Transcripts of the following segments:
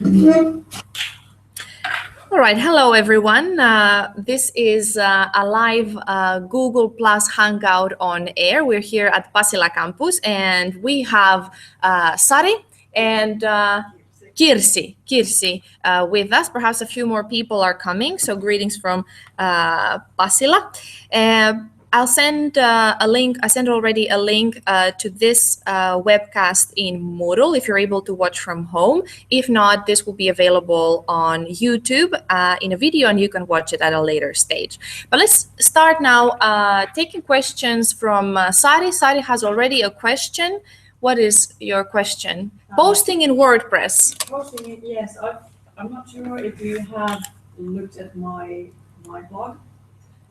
All right, hello everyone. This is a live Google Plus Hangout on air. We're here at Pasila campus and we have Sari and Kirsi with us. Perhaps a few more people are coming, so greetings from Pasila. I'll send a link. I sent already a link to this webcast in Moodle if you're able to watch from home. If not, this will be available on YouTube in a video and you can watch it at a later stage. But let's start now taking questions from Sari. Sari has already a question. What is your question? Posting in WordPress. Posting it, yes. I'm not sure if you have looked at my blog.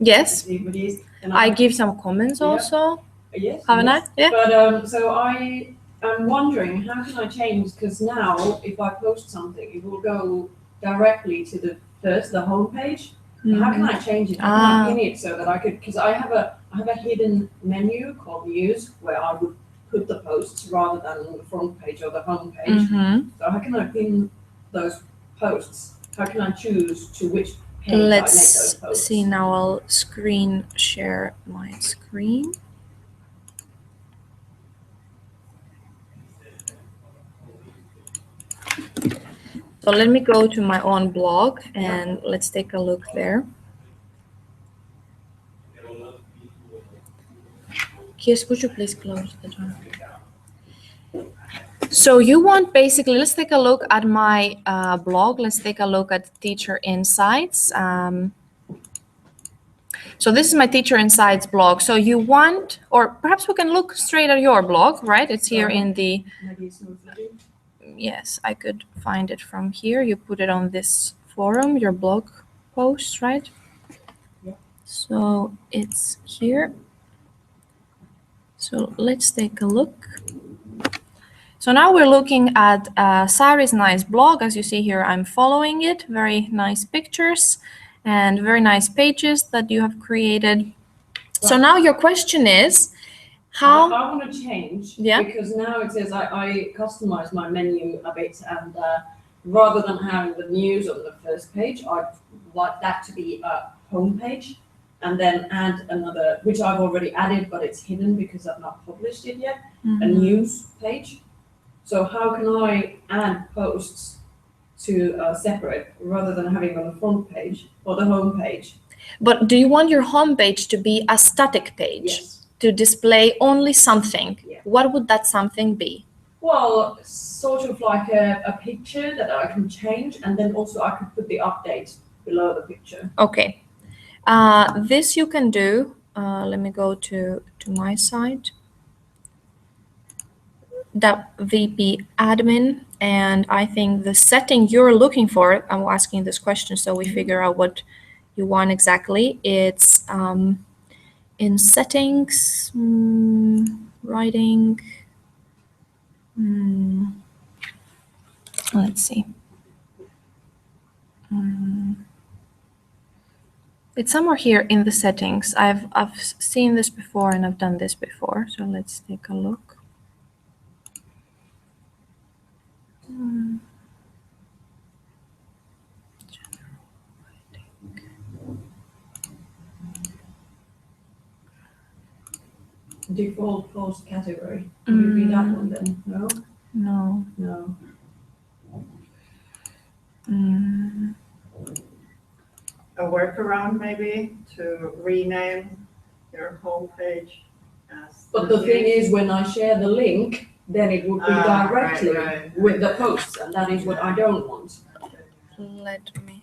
Yes. And I give some comments also. Yes. Haven't I? Yeah. But so I am wondering, how can I change? Because now, if I post something, it will go directly to the home page. How can I change it? How can I pin it so that I could? Because I have a hidden menu called News where I would put the posts rather than on the front page or the home page. So how can I pin those posts? How can I choose to which page I make those posts? Let's see now. I'll screen share my screen. So let me go to my own blog and let's take a look there. Kies, could you please close the door? So you want basically, let's take a look at my blog. Let's take a look at Teacher Insights. So this is my Teacher Insights blog. So you want, or perhaps we can look straight at your blog, right? It's here in the, yes, I could find it from here. You put it on this forum, your blog post, right? Yeah. So it's here. So let's take a look. So now we're looking at Sari's nice blog. As you see here, I'm following it. Very nice pictures and very nice pages that you have created. So now your question is, how? I want to change, because now it says I customize my menu a bit, and rather than having the news on the first page, I'd like that to be a home page, and then add another, which I've already added, but it's hidden because I've not published it yet, a news page. So how can I add posts to separate rather than having on the front page or the home page? But do you want your home page to be a static page? Yes. To display only something? Yeah. What would that something be? Well, sort of like a picture that I can change, and then also I could put the update below the picture. Okay. This you can do. Let me go to my site. That VP admin, and I think the setting you're looking for, I'm asking this question so we figure out what you want exactly. It's in settings, writing. Let's see. It's somewhere here in the settings. I've seen this before and I've done this before. So let's take a look. Default post category. Would it be that one then? No? No. No. A workaround maybe to rename your homepage as. But the thing is, when I share the link, then it would be directly with the posts, and that is what I don't want. Let me.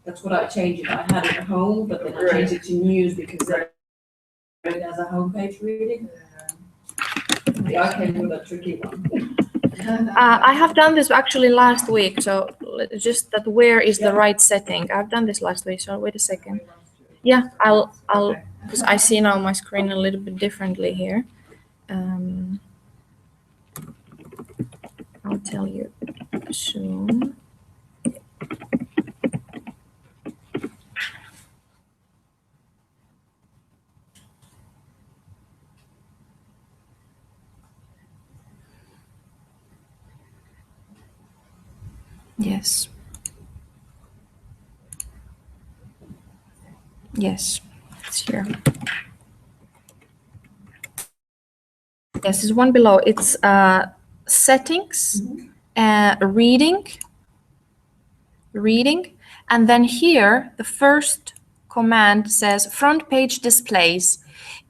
That's what I changed it. I had it at home, but then I changed it to news because it has a homepage reading. Yeah, I came with a tricky one. I have done this actually last week, so just that where is the right setting? I've done this last week, so wait a second. Yeah, I'll because I see now my screen a little bit differently here. I'll tell you soon. Yes. Yes, it's here. Yes, it's one below. It's settings, reading, and then here the first command says front page displays.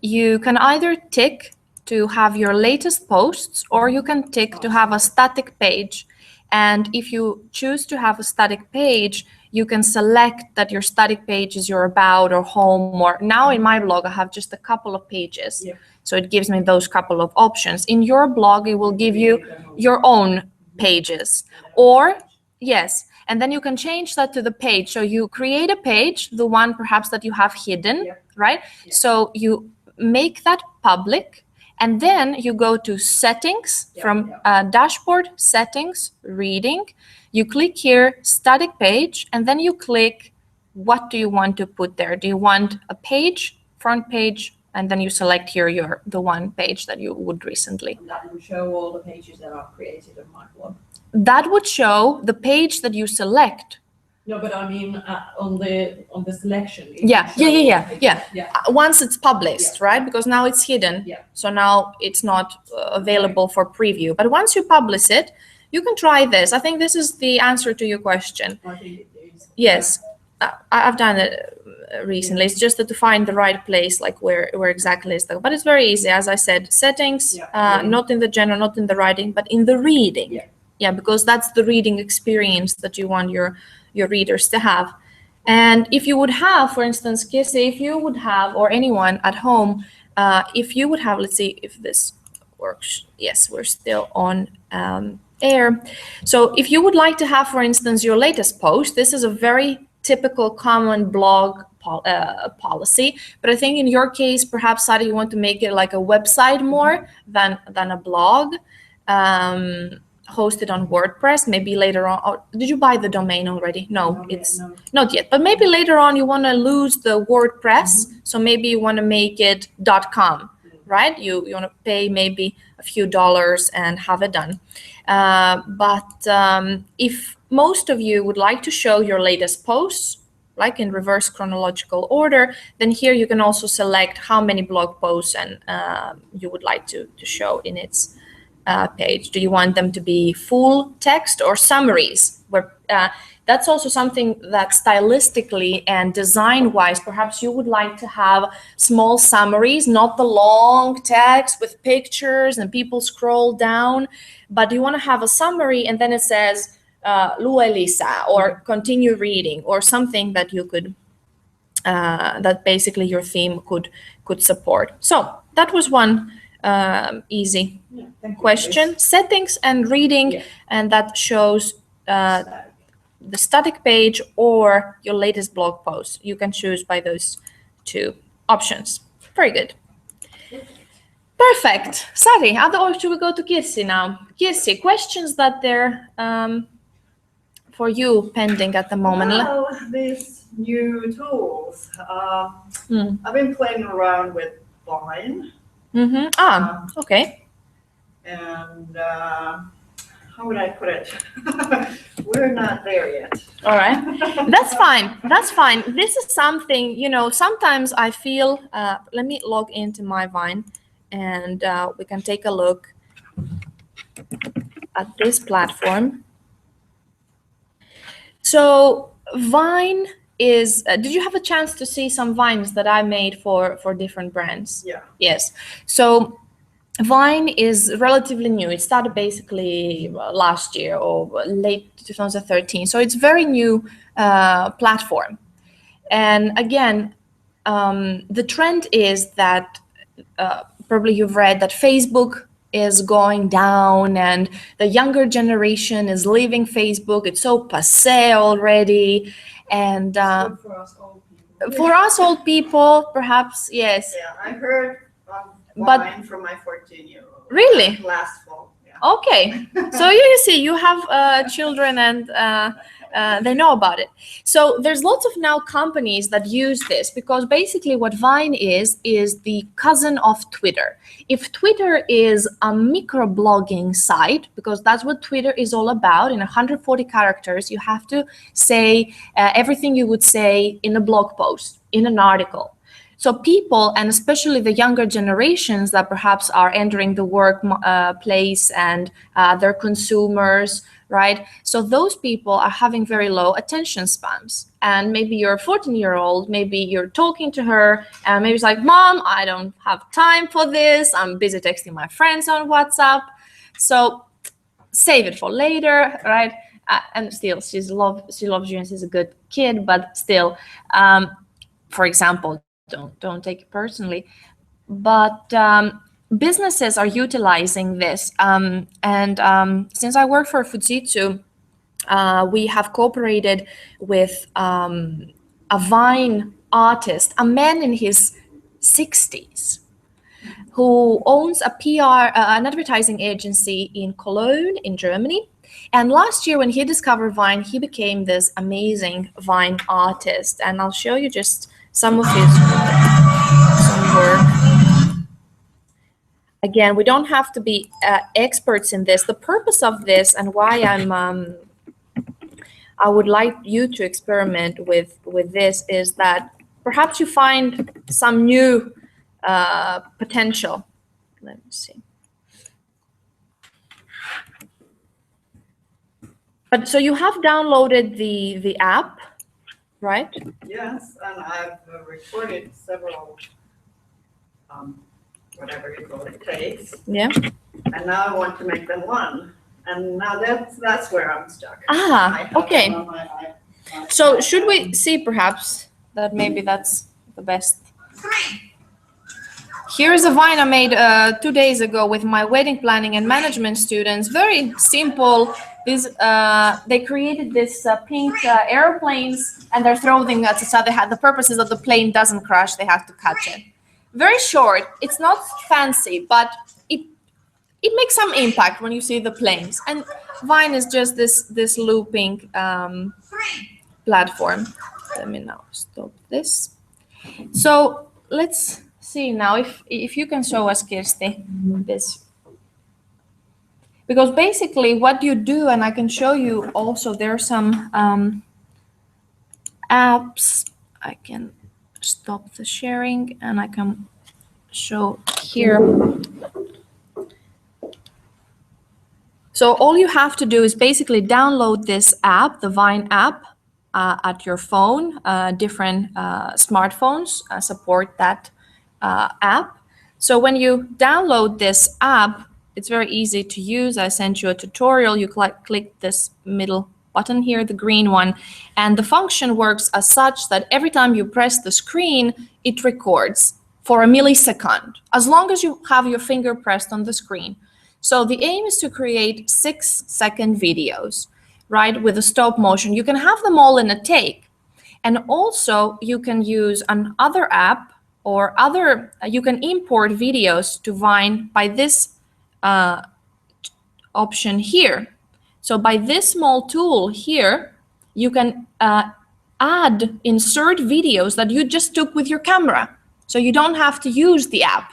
You can either tick to have your latest posts, or you can tick to have a static page. And if you choose to have a static page, you can select that your static page is your about or home, or now in my blog I have just a couple of pages. Yeah. So it gives me those couple of options. In your blog, it will give you your own pages, or yes, and then you can change that to the page. So you create a page, the one perhaps that you have hidden, Yeah. right? Yeah. So you make that public, and then you go to settings, Yeah, from dashboard, settings, reading. You click here, static page, and then you click what do you want to put there. Do you want a page, front page, and then you select here the one page that you would recently. And that will show all the pages that I've created on my blog. That would show the page that you select. No, but I mean on the selection. it Yeah, will show all the yeah. pages. Yeah. Once it's published, right? Because now it's hidden. Yeah. So now it's not available for preview. But once you publish it, you can try this. I think this is the answer to your question. I think it is. Yes, I've done it recently. It's just that to find the right place, like where exactly is but it's very easy. As I said, settings, Yeah. not in the general, not in the writing, but in the reading. Yeah. Because that's the reading experience that you want your readers to have. And if you would have, for instance, Kirsi, if you would have, or anyone at home, if you would have, let's see if this works. Yes, we're still on air. So if you would like to have, for instance, your latest post, this is a very typical common blog policy. But I think in your case, perhaps, Sari, you want to make it like a website more than a blog. Hosted on WordPress, maybe later on. Oh, did you buy the domain already? No, it's not yet. But maybe later on you want to lose the WordPress, so maybe you want to make it .com, right? You want to pay maybe a few dollars and have it done. But if most of you would like to show your latest posts, like in reverse chronological order, then here you can also select how many blog posts and you would like to show in its page. Do you want them to be full text or summaries? Where that's also something that stylistically and design-wise, perhaps you would like to have small summaries, not the long text with pictures and people scroll down, but you want to have a summary and then it says lue lisää or continue reading or something that you could that basically your theme could support. So that was one easy question. Settings and reading, and that shows the static page or your latest blog post. You can choose by those two options. Very good. Perfect. Sari, or should we go to Kirsi now? Kirsi, questions that they're for you pending at the moment? Well, these new tools. I've been playing around with Vine. Okay. And how would I put it? We're not there yet. All right. That's fine. That's fine. This is something, sometimes I feel, let me log into my Vine and we can take a look at this platform. So Vine is, did you have a chance to see some Vines that I made for different brands? Yeah. Yes. So Vine is relatively new. It started basically last year or late 2013. So it's very new platform. And again, the trend is that probably you've read that Facebook is going down and the younger generation is leaving Facebook. It's so passé already. And For us old people. for us old people, perhaps, yes. Yeah, I heard But- Vine from my 14-year-old. Really? Last fall. Yeah. Okay. So you see, you have children and they know about it. So there's lots of now companies that use this because basically what Vine is the cousin of Twitter. If Twitter is a microblogging site, because that's what Twitter is all about, in 140 characters, you have to say everything you would say in a blog post, in an article. So people, and especially the younger generations that perhaps are entering the workplace and they're consumers, right? So those people are having very low attention spans. And maybe you're a 14-year-old, maybe you're talking to her, and maybe it's like, Mom, I don't have time for this. I'm busy texting my friends on WhatsApp. So save it for later, right? And still, she loves you and she's a good kid, but still, for example, don't take it personally, but businesses are utilizing this. Since I work for Fujitsu, we have cooperated with a Vine artist, a man in his 60s, who owns a PR, an advertising agency in Cologne, in Germany. And last year, when he discovered Vine, he became this amazing Vine artist. And I'll show you just some of his some work. Again, we don't have to be experts in this. The purpose of this and why I would like you to experiment with this is that perhaps you find some new potential. Let me see. But so you have downloaded the app, right? Yes, and I've recorded several, whatever you call it, takes. Yeah. And now I want to make them one. And now that's where I'm stuck. Ah, okay. My So should we see perhaps that maybe that's the best? Here's a Vine I made 2 days ago with my wedding planning and management students. Very simple. They created this pink airplanes, and they're throwing at each other. The purpose is that the plane doesn't crash. They have to catch it. Very short. It's not fancy, but it makes some impact when you see the planes. And Vine is just this looping platform. Let me now stop this. So let's see now if you can show us, Kirsti, this. Because basically what you do, and I can show you also, there are some apps. I can stop the sharing and I can show here. So all you have to do is basically download this app, the Vine app, at your phone. Different smartphones support that app. So when you download this app, it's very easy to use. I sent you a tutorial. You click this middle button here, the green one, and the function works as such that every time you press the screen, it records for a millisecond, as long as you have your finger pressed on the screen. So the aim is to create 6-second videos, right, with a stop motion. You can have them all in a take. And also you can use another app or you can import videos to Vine by this option here. So by this small tool here, you can insert videos that you just took with your camera. So you don't have to use the app.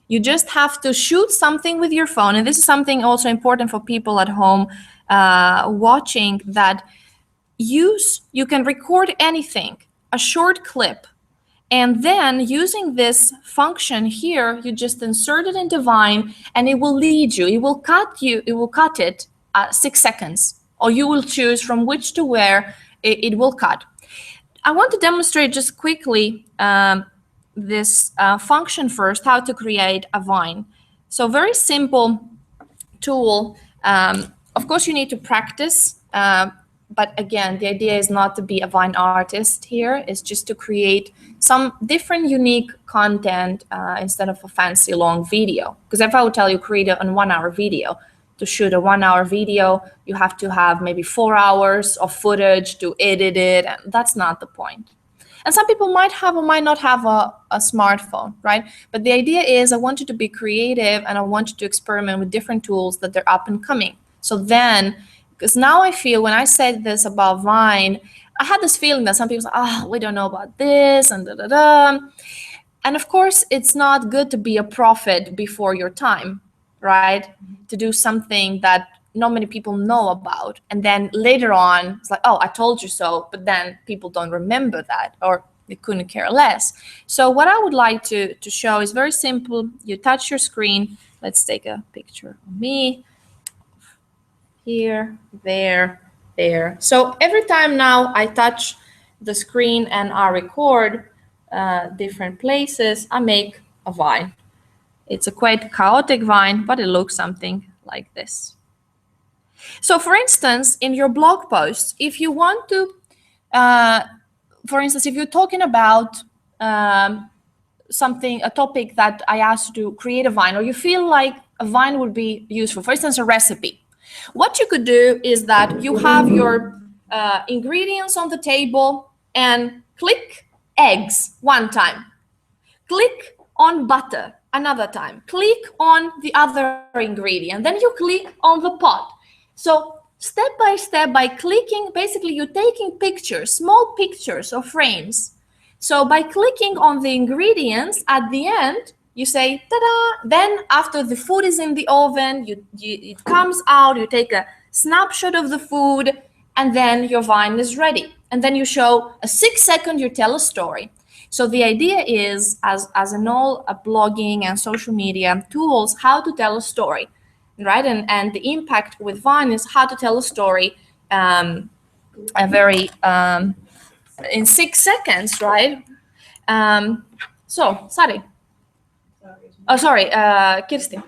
You just have to shoot something with your phone. And this is something also important for people at home watching, that you can record anything, a short clip. And then using this function here, you just insert it into Vine and it will lead you. It will cut it 6 seconds, or you will choose from which to where it will cut. I want to demonstrate just quickly this function first, how to create a Vine. So very simple tool. Of course, you need to practice. But again, the idea is not to be a Vine artist here. It's just to create some different, unique content instead of a fancy long video. Because if I would tell you create a 1-hour video, to shoot a 1-hour video, you have to have maybe 4 hours of footage to edit it. And that's not the point. And some people might have or might not have a smartphone, right? But the idea is I want you to be creative and I want you to experiment with different tools that they're up and coming. So then, because now I feel when I said this about Vine, I had this feeling that some people say, we don't know about this and da-da-da. And of course, it's not good to be a prophet before your time, right? To do something that not many people know about. And then later on, it's like, I told you so. But then people don't remember that or they couldn't care less. So what I would like to show is very simple. You touch your screen. Let's take a picture of me. Here, there, there. So every time now I touch the screen and I record different places, I make a Vine. It's a quite chaotic Vine, but it looks something like this. So for instance, in your blog posts, if you want to, for instance, if you're talking about something, a topic that I asked you to create a Vine, or you feel like a Vine would be useful, for instance, a recipe. What you could do is that you have your ingredients on the table and click eggs one time, click on butter another time, click on the other ingredient, then you click on the pot. So step by step, by clicking, basically you're taking pictures, small pictures or frames. So by clicking on the ingredients at the end, you say, ta-da! Then after the food is in the oven, it comes out, you take a snapshot of the food, and then your Vine is ready. And then you show a 6-second, you tell a story. So the idea is, as in all blogging and social media tools, how to tell a story, right? And the impact with Vine is how to tell a story in 6 seconds, right? So, Sari. Oh, sorry, Kirsti.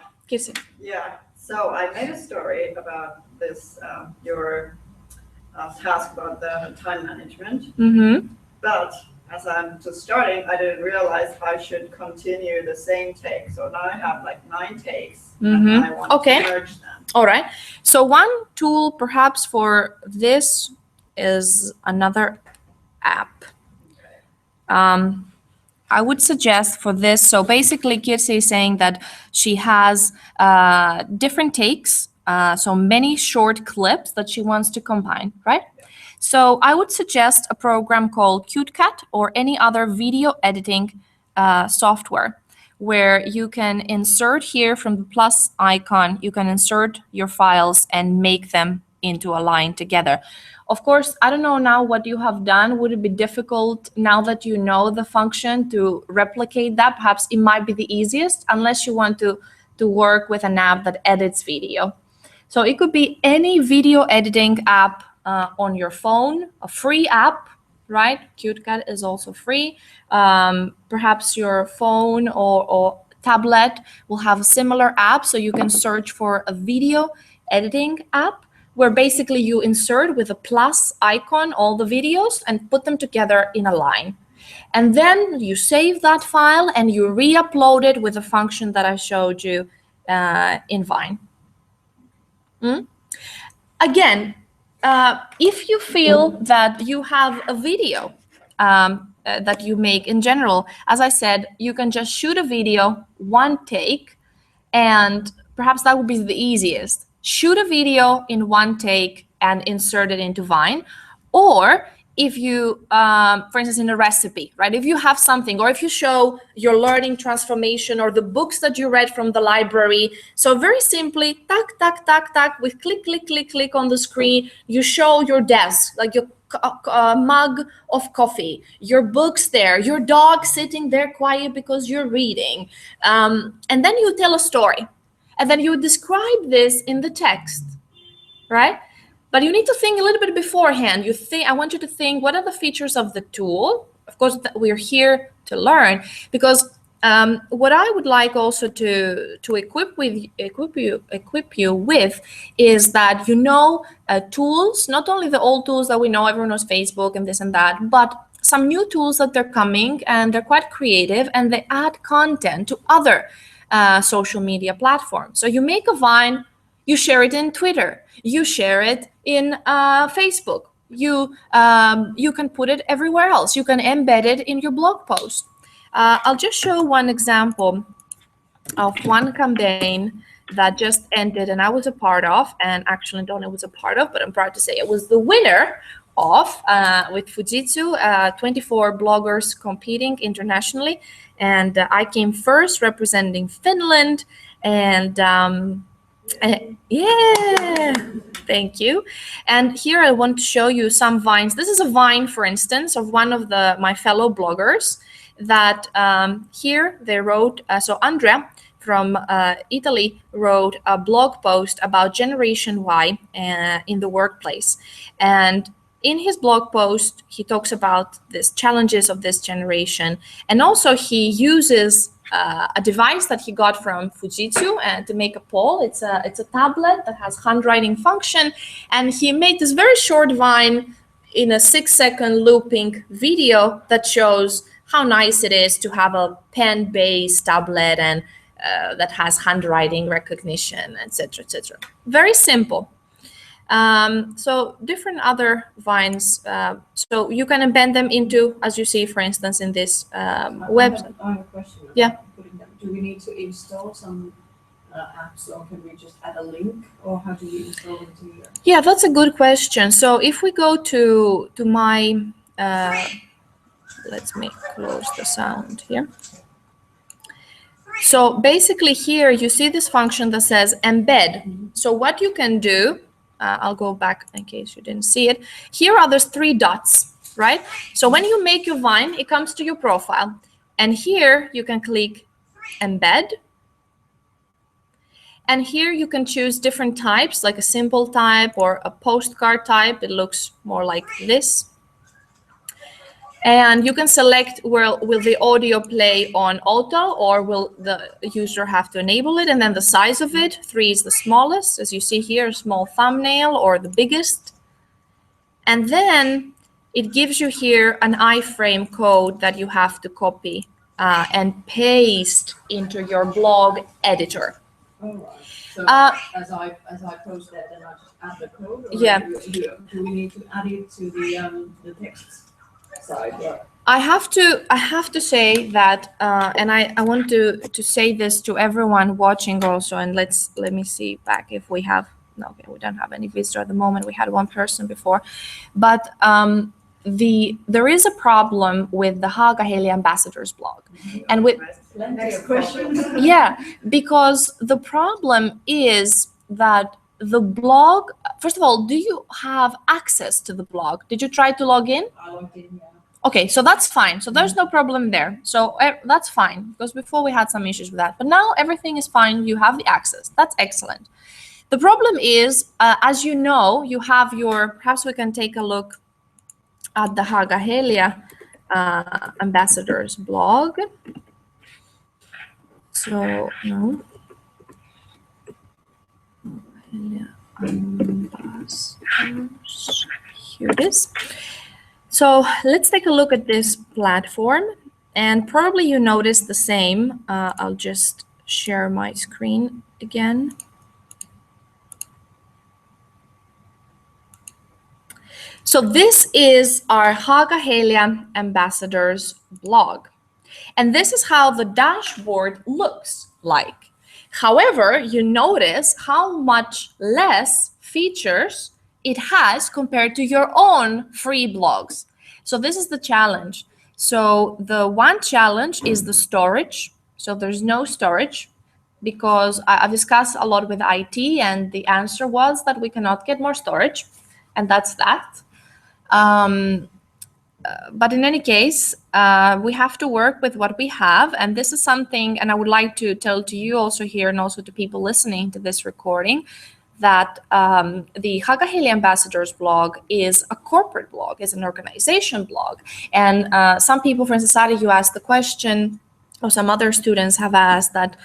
Yeah, so I made a story about this, your task about the time management. Mm-hmm. But as I'm just starting, I didn't realize I should continue the same take. So now I have like 9 takes, and I want to merge them. All right. So one tool perhaps for this is another app. I would suggest for this, so basically Kirsi is saying that she has different takes, so many short clips that she wants to combine, right? So I would suggest a program called CuteCut or any other video editing software where you can insert here from the plus icon, you can insert your files and make them into a line together. Of course, I don't know now what you have done. Would it be difficult now that you know the function to replicate that? Perhaps it might be the easiest unless you want to work with an app that edits video. So it could be any video editing app on your phone, a free app, right? CuteCut is also free. Perhaps your phone or tablet will have a similar app, so you can search for a video editing app where basically you insert with a plus icon all the videos and put them together in a line. And then you save that file and you re-upload it with the function that I showed you in Vine. Again, if you feel that you have a video that you make in general, as I said, you can just shoot a video, one take, and perhaps that would be the easiest. Shoot a video in one take and insert it into Vine. Or if you, for instance, in a recipe, right? If you have something, or if you show your learning transformation or the books that you read from the library. So very simply, tack, tack, tack, tack, with click, click, click, click on the screen, you show your desk, like your mug of coffee, your books there, your dog sitting there quiet because you're reading. And then you tell a story. And then you describe this in the text, right? But you need to think a little bit beforehand. I want you to think, what are the features of the tool? Of course, we're here to learn, because what I would like also to equip you with is that tools, not only the old tools that we know, everyone knows Facebook and this and that, but some new tools that they're coming, and they're quite creative and they add content to other social media platforms. So you make a Vine, you share it in Twitter, you share it in Facebook, you can put it everywhere else. You can embed it in your blog post. I'll just show one example of one campaign that just ended and I was a part of, and actually Donna was a part of, but I'm proud to say it was the winner of with Fujitsu, 24 bloggers competing internationally, and I came first representing Finland, and yeah, thank you. And here I want to show you some vines. This is a vine, for instance, of one of my fellow bloggers that here they wrote, so Andrea from Italy wrote a blog post about Generation Y in the workplace. And in his blog post, he talks about these challenges of this generation. And also he uses a device that he got from Fujitsu to make a poll. It's a tablet that has handwriting function. And he made this very short vine in a 6-second looping video that shows how nice it is to have a pen-based tablet and that has handwriting recognition, etc., etc. Very simple. So different other vines. So you can embed them into, as you see, for instance, in this website. I have a question. Yeah. Do we need to install some apps, or can we just add a link, or how do you install them to your? Yeah, that's a good question. So if we go to my, let me close the sound here. So basically here you see this function that says embed. So what you can do, I'll go back in case you didn't see it. Here are those 3 dots, right? So when you make your vine, it comes to your profile. And here you can click embed. And here you can choose different types, like a simple type or a postcard type. It looks more like this. And you can select, will the audio play on auto, or will the user have to enable it? And then the size of it, 3 is the smallest, as you see here, a small thumbnail, or the biggest. And then it gives you here an iframe code that you have to copy and paste into your blog editor. All right. So as I post that, then I just add the code? Or Yeah. Do we need to add it to the text side? Yeah. I have to say that, and I want to say this to everyone watching also, and let me see back if we have, no, okay, we don't have any visitor at the moment. We had one person before, but there is a problem with the Haaga-Helia Ambassadors blog, and with Next question. yeah, because the problem is that the blog, first of all, do you have access to the blog? Did you try to log in? I logged in, yeah. Okay, so that's fine. So there's no problem there. So that's fine, because before we had some issues with that. But now everything is fine. You have the access. That's excellent. The problem is, as you know, you have perhaps we can take a look at the Haaga-Helia Ambassadors blog. So, no. Ambassadors. Here it is. So let's take a look at this platform, and probably you noticed the same. I'll just share my screen again. So this is our Haaga-Helia Ambassadors blog. And this is how the dashboard looks like. However, you notice how much less features it has compared to your own free blogs. So this is the challenge. So the one challenge is the storage. So there's no storage, because I've discussed a lot with IT, and the answer was that we cannot get more storage, and that's that. But in any case, we have to work with what we have. And this is something, and I would like to tell to you also here, and also to people listening to this recording, that the Haaga-Helia Ambassadors blog is a corporate blog, is an organization blog. And some people from society, you asked the question, or some other students have asked that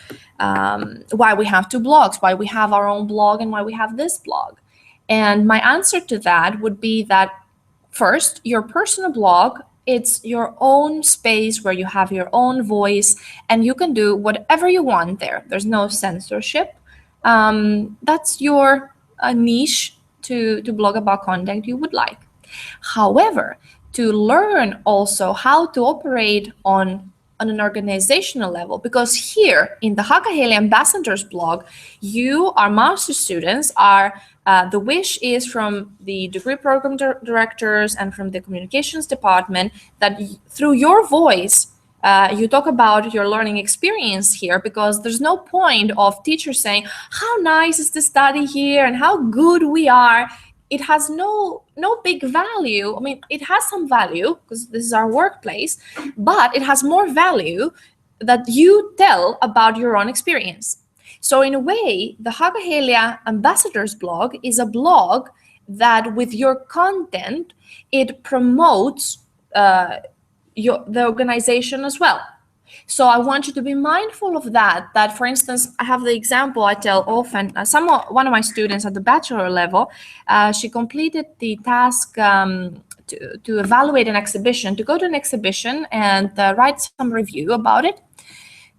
why we have 2 blogs, why we have our own blog, and why we have this blog. And my answer to that would be that, first, your personal blog, it's your own space where you have your own voice, and you can do whatever you want there. There's no censorship. That's your niche to blog about content you would like. However, to learn also how to operate on an organizational level, because here in the Haaga-Heili Ambassadors blog, you, our master students, are the wish is from the degree program directors and from the communications department that through your voice, you talk about your learning experience here, because there's no point of teachers saying how nice is the study here and how good we are. It has no big value. I mean, it has some value because this is our workplace, but it has more value that you tell about your own experience. So in a way, the Haaga-Heili Ambassadors blog is a blog that with your content, it promotes the organization as well. So I want you to be mindful of that for instance, I have the example I tell often. One of my students at the bachelor level, she completed the task to evaluate an exhibition, to go to an exhibition and write some review about it.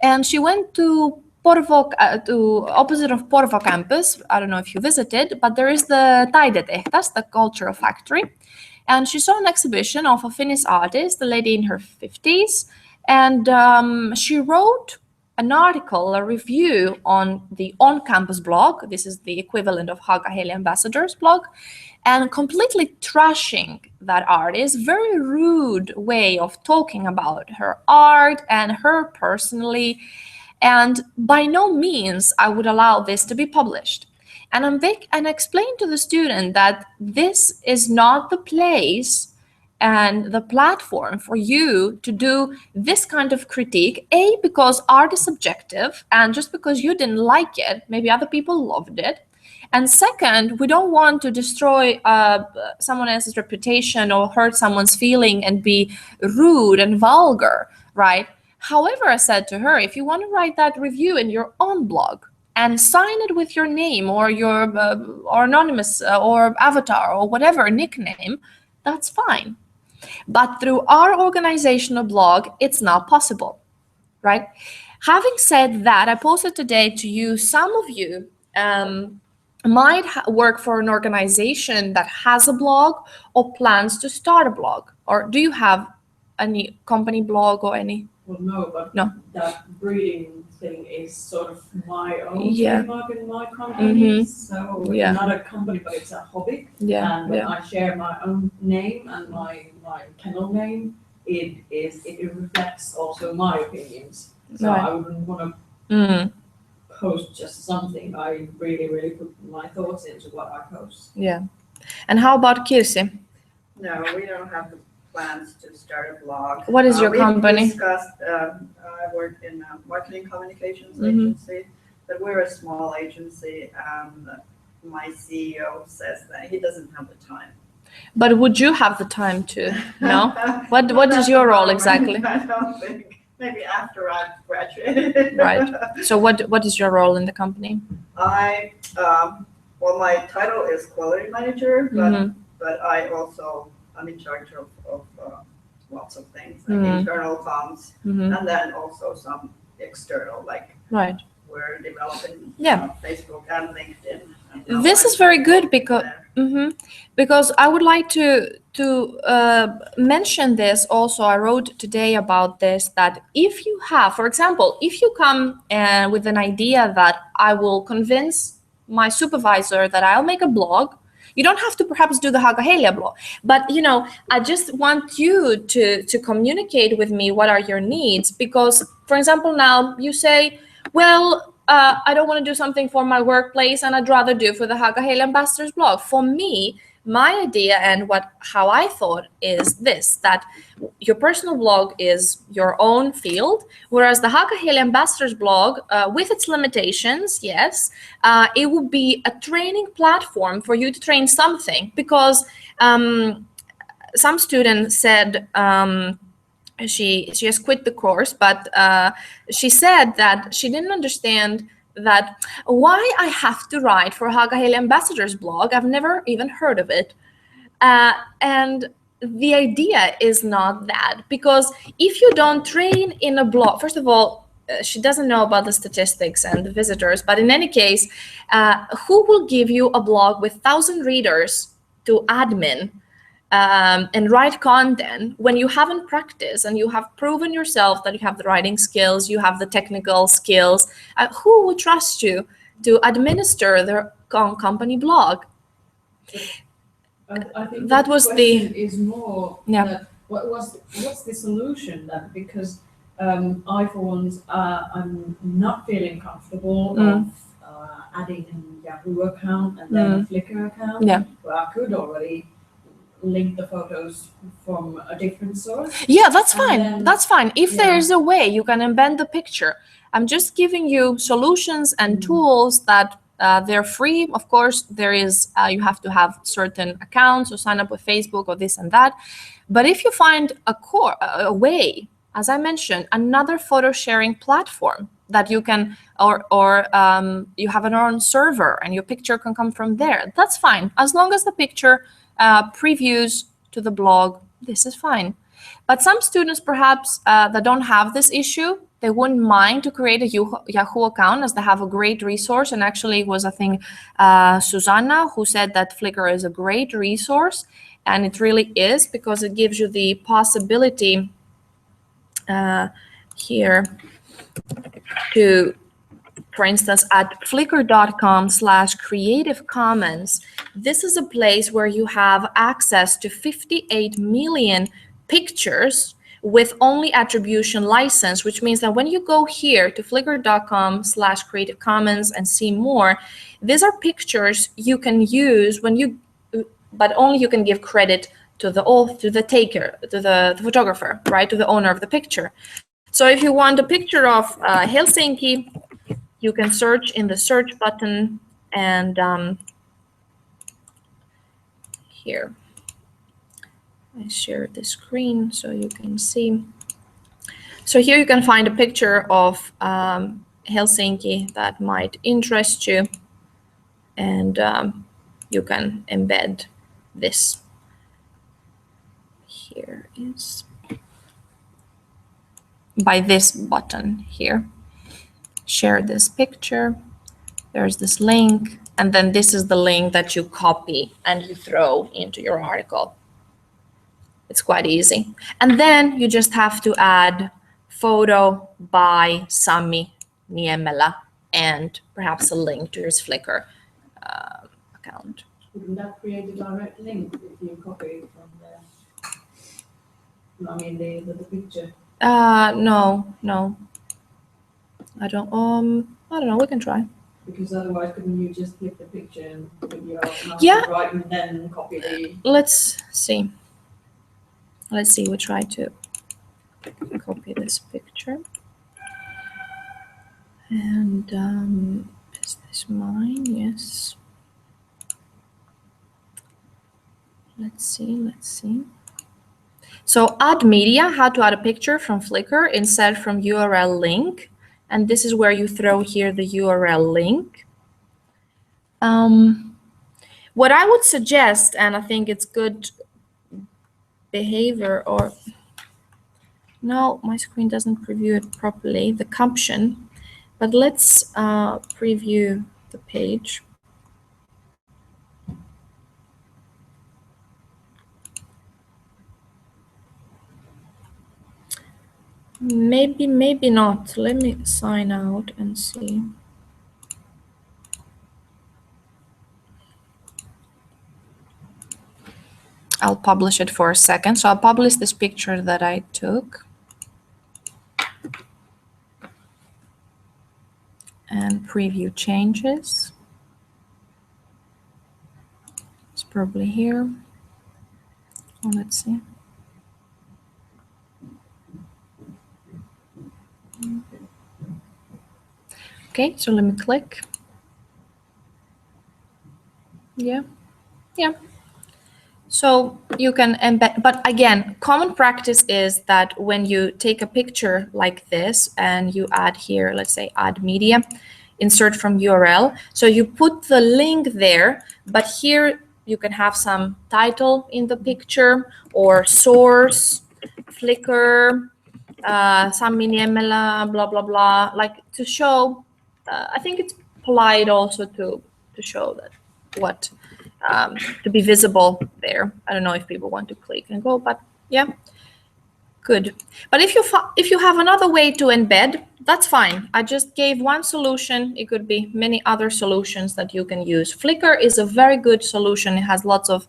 And she went to Porvoo, to opposite of Porvoo campus. I don't know if you visited, but there is the Taidetehtas, the cultural factory. And she saw an exhibition of a Finnish artist, a lady in her 50s. And she wrote an article, a review on the on-campus blog. This is the equivalent of Haaga-Heili Ambassadors blog, and completely trashing that artist. Very rude way of talking about her art and her personally. And by no means I would allow this to be published. And I explained to the student that this is not the place and the platform for you to do this kind of critique, because art is subjective, and just because you didn't like it, maybe other people loved it. And second, we don't want to destroy someone else's reputation or hurt someone's feeling and be rude and vulgar, right? However, I said to her, if you want to write that review in your own blog and sign it with your name or your or anonymous or avatar or whatever nickname, that's fine. But through our organizational blog, it's not possible, right? Having said that, I posted today to you, some of you might work for an organization that has a blog or plans to start a blog. Or do you have any company blog or any? Well, no, but No. that breeding thing is sort of my own Yeah. trademark in my company. So Yeah. not a company, but it's a hobby. Yeah, And when I share my own name and my kennel name, it reflects also my opinions. So Right. I wouldn't want to Mm, post just something. I really, really put my thoughts into what I post. yeah. And how about Kirsi? No, we don't have the plans to start a blog. What is your company? We discussed, I work in a marketing communications Mhm. agency, but we're a small agency, and my CEO says that he doesn't have the time. But would you have the time to? No? What is your role exactly? I don't think. Maybe after I've graduated. Right. So what is your role in the company? Well, my title is quality manager, Mhm. but I'm in charge of lots of things, like Mhm. internal comms, Mhm. and then also some external, like Right. we're developing Yeah. Facebook and LinkedIn. And This now is very good I'm because there. because I would like to mention this also. I wrote today about this, that if you have, for example, if you come with an idea that I will convince my supervisor that I'll make a blog, you don't have to perhaps do the Haaga-Heili blog, but I just want you to communicate with me what are your needs, because for example, now you say, well, I don't want to do something for my workplace and I'd rather do for the Haaga-Heili Ambassadors blog. For me, my idea and how I thought is this, that your personal blog is your own field, whereas the Haaga-Heili Ambassadors blog, with its limitations, yes, it would be a training platform for you to train something, because some student said, she has quit the course, but she said that she didn't understand that why I have to write for Haaga-Heili Ambassadors blog. I've never even heard of it. And the idea is not that, because if you don't train in a blog, first of all, she doesn't know about the statistics and the visitors, but in any case, who will give you a blog with 1,000 readers to admin and write content when you haven't practiced and you have proven yourself that you have the writing skills, you have the technical skills, who would trust you to administer their company blog? I think that the was question the is more that what's the solution then? Because I, for once, I'm not feeling comfortable of adding a Yahoo account and then a Flickr account. Yeah. Well, I could already link the photos from a different source. Yeah, that's fine. then- That's fine. If Yeah. there's a way you can embed the picture. I'm just giving you solutions and tools that they're free. Of course, there is, you have to have certain accounts or sign up with Facebook or this and that. But if you find a way, as I mentioned, another photo sharing platform that you can, or you have an own server and your picture can come from there, that's fine. As long as the picture previews to the blog, this is fine. But some students perhaps that don't have this issue, they wouldn't mind to create a Yahoo account, as they have a great resource. And actually it was, I think, Susanna who said that Flickr is a great resource. And it really is, because it gives you the possibility here to, for instance, at flickr.com/Creative Commons, this is a place where you have access to 58 million pictures with only attribution license, which means that when you go here to flickr.com/Creative Commons and see more, these are pictures you can use when you, but only you can give credit to the taker, to the photographer, right, to the owner of the picture. So if you want a picture of Helsinki, you can search in the search button, and here, I share the screen so you can see. So here you can find a picture of Helsinki that might interest you, and you can embed this. Here is by this button here. Share this picture. There's this link, and then this is the link that you copy and you throw into your article. It's quite easy. And then you just have to add photo by Sami Niemelä and perhaps a link to your Flickr account. Wouldn't that create a direct link if you copy it from the, I mean, the picture? No. I don't know, we can try. Because otherwise, couldn't you just click the picture and put your mouse Yeah. right and then copy the? Let's see. We try to copy this picture. And is this mine? Yes. Let's see. So add media, how to add a picture from Flickr, insert from URL link. And this is where you throw here the URL link. What I would suggest, and I think it's good behavior, or no, my screen doesn't preview it properly, the caption, but let's preview the page. Maybe not. Let me sign out and see. I'll publish it for a second. So I'll publish this picture that I took. And preview changes. It's probably here. Oh, let's see. Okay, so let me click. Yeah. So you can embed, but again, common practice is that when you take a picture like this and you add here, let's say add media, insert from URL. So you put the link there, but here you can have some title in the picture or source, Flickr, Sami Niemelä, blah, blah, blah, like to show, I think it's polite also to show that what, to be visible there. I don't know if people want to click and go, but yeah, good. But if you have another way to embed, that's fine. I just gave one solution. It could be many other solutions that you can use. Flickr is a very good solution. It has lots of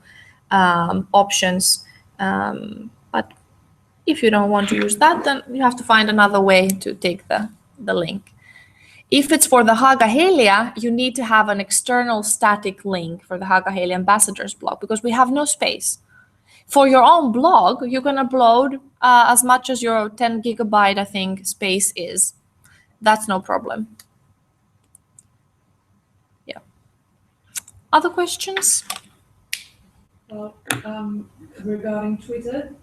options. But if you don't want to use that, then you have to find another way to take the link. If it's for the Haaga-Helia, you need to have an external static link for the Haaga-Helia ambassadors blog because we have no space. For your own blog, you can upload as much as your 10 gigabyte, I think, space is. That's no problem. Yeah. Other questions? Well, regarding Twitter.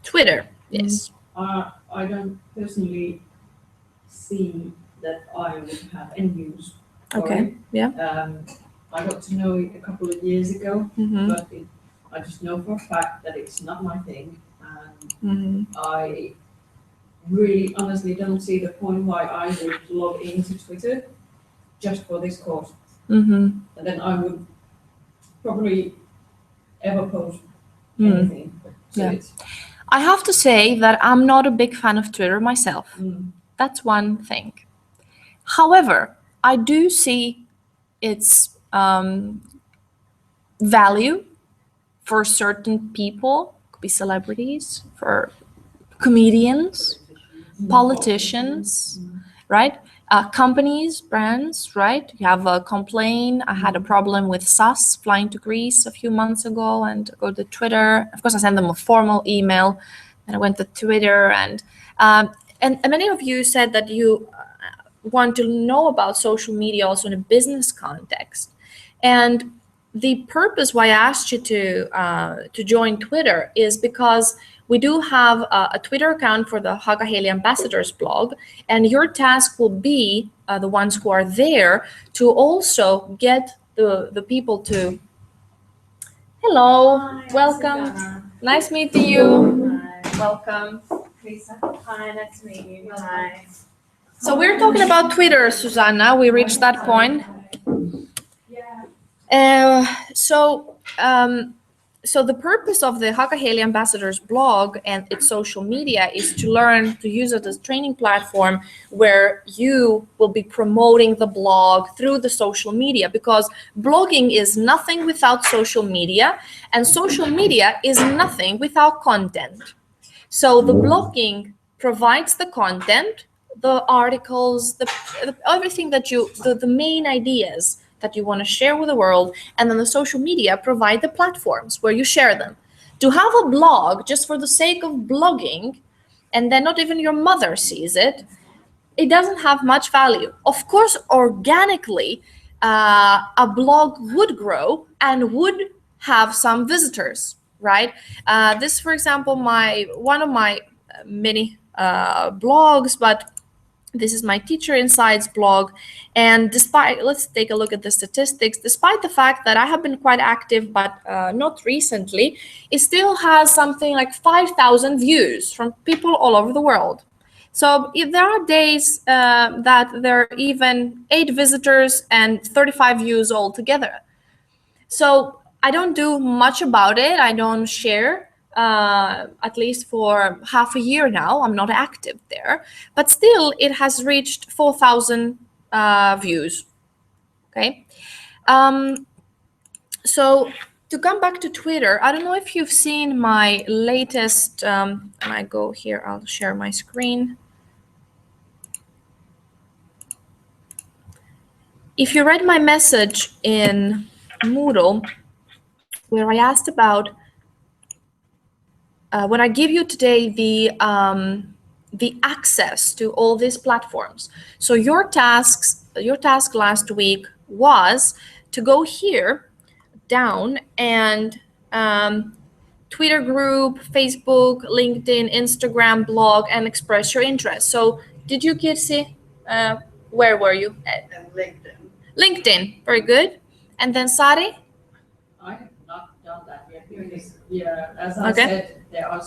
Twitter, yes. I don't personally see that I would have any use for Okay, it. yeah. I got to know it a couple of years ago, Mm-hmm. but I just know for a fact that it's not my thing, and Mm-hmm. I really honestly don't see the point why I would log into Twitter just for this course. Mm-hmm. And then I would probably ever post Mm. anything. So Yeah. it's, I have to say that I'm not a big fan of Twitter myself. That's one thing. However, I do see its value for certain people, could be celebrities, for comedians, politicians, right? Companies, brands, right? You have a complaint. I had a problem with SAS flying to Greece a few months ago and go to Twitter. Of course, I sent them a formal email and I went to Twitter and many of you said that you want to know about social media also in a business context. And the purpose why I asked you to join Twitter is because we do have a Twitter account for the Haaga-Helia ambassadors blog, and your task will be the ones who are there to also get the people to. Hello, Hi, welcome. Susanna. Nice meeting you. Hi. Welcome. Lisa. Hi, nice to meet you. Hi. So we're talking about Twitter, Susanna. We reached that point. Yeah. So the purpose of the Haaga-Helia ambassadors blog and its social media is to learn to use it as a training platform where you will be promoting the blog through the social media, because blogging is nothing without social media and social media is nothing without content. So the blogging provides the content, the articles, everything that the main ideas that you want to share with the world, and then the social media provide the platforms where you share them. To have a blog just for the sake of blogging, and then not even your mother sees it, it doesn't have much value. Of course, organically, a blog would grow and would have some visitors, right? This, for example, one of my many blogs, but this is my Teacher Insights blog. And let's take a look at the statistics. Despite the fact that I have been quite active, but not recently, it still has something like 5,000 views from people all over the world. So if there are days that there are even 8 visitors and 35 views altogether. So I don't do much about it. I don't share. At least for half a year now, I'm not active there, but still it has reached 4,000 views. Okay. So to come back to Twitter, I don't know if you've seen my latest, and I go here, I'll share my screen. If you read my message in Moodle, where I asked about when I give you today the access to all these platforms. So your task last week was to go here down and Twitter group, Facebook, LinkedIn, Instagram, blog, and express your interest. So did you see where were you? And LinkedIn. LinkedIn, very good. And then Sari? I have not done that yet because, as I Okay. said, there are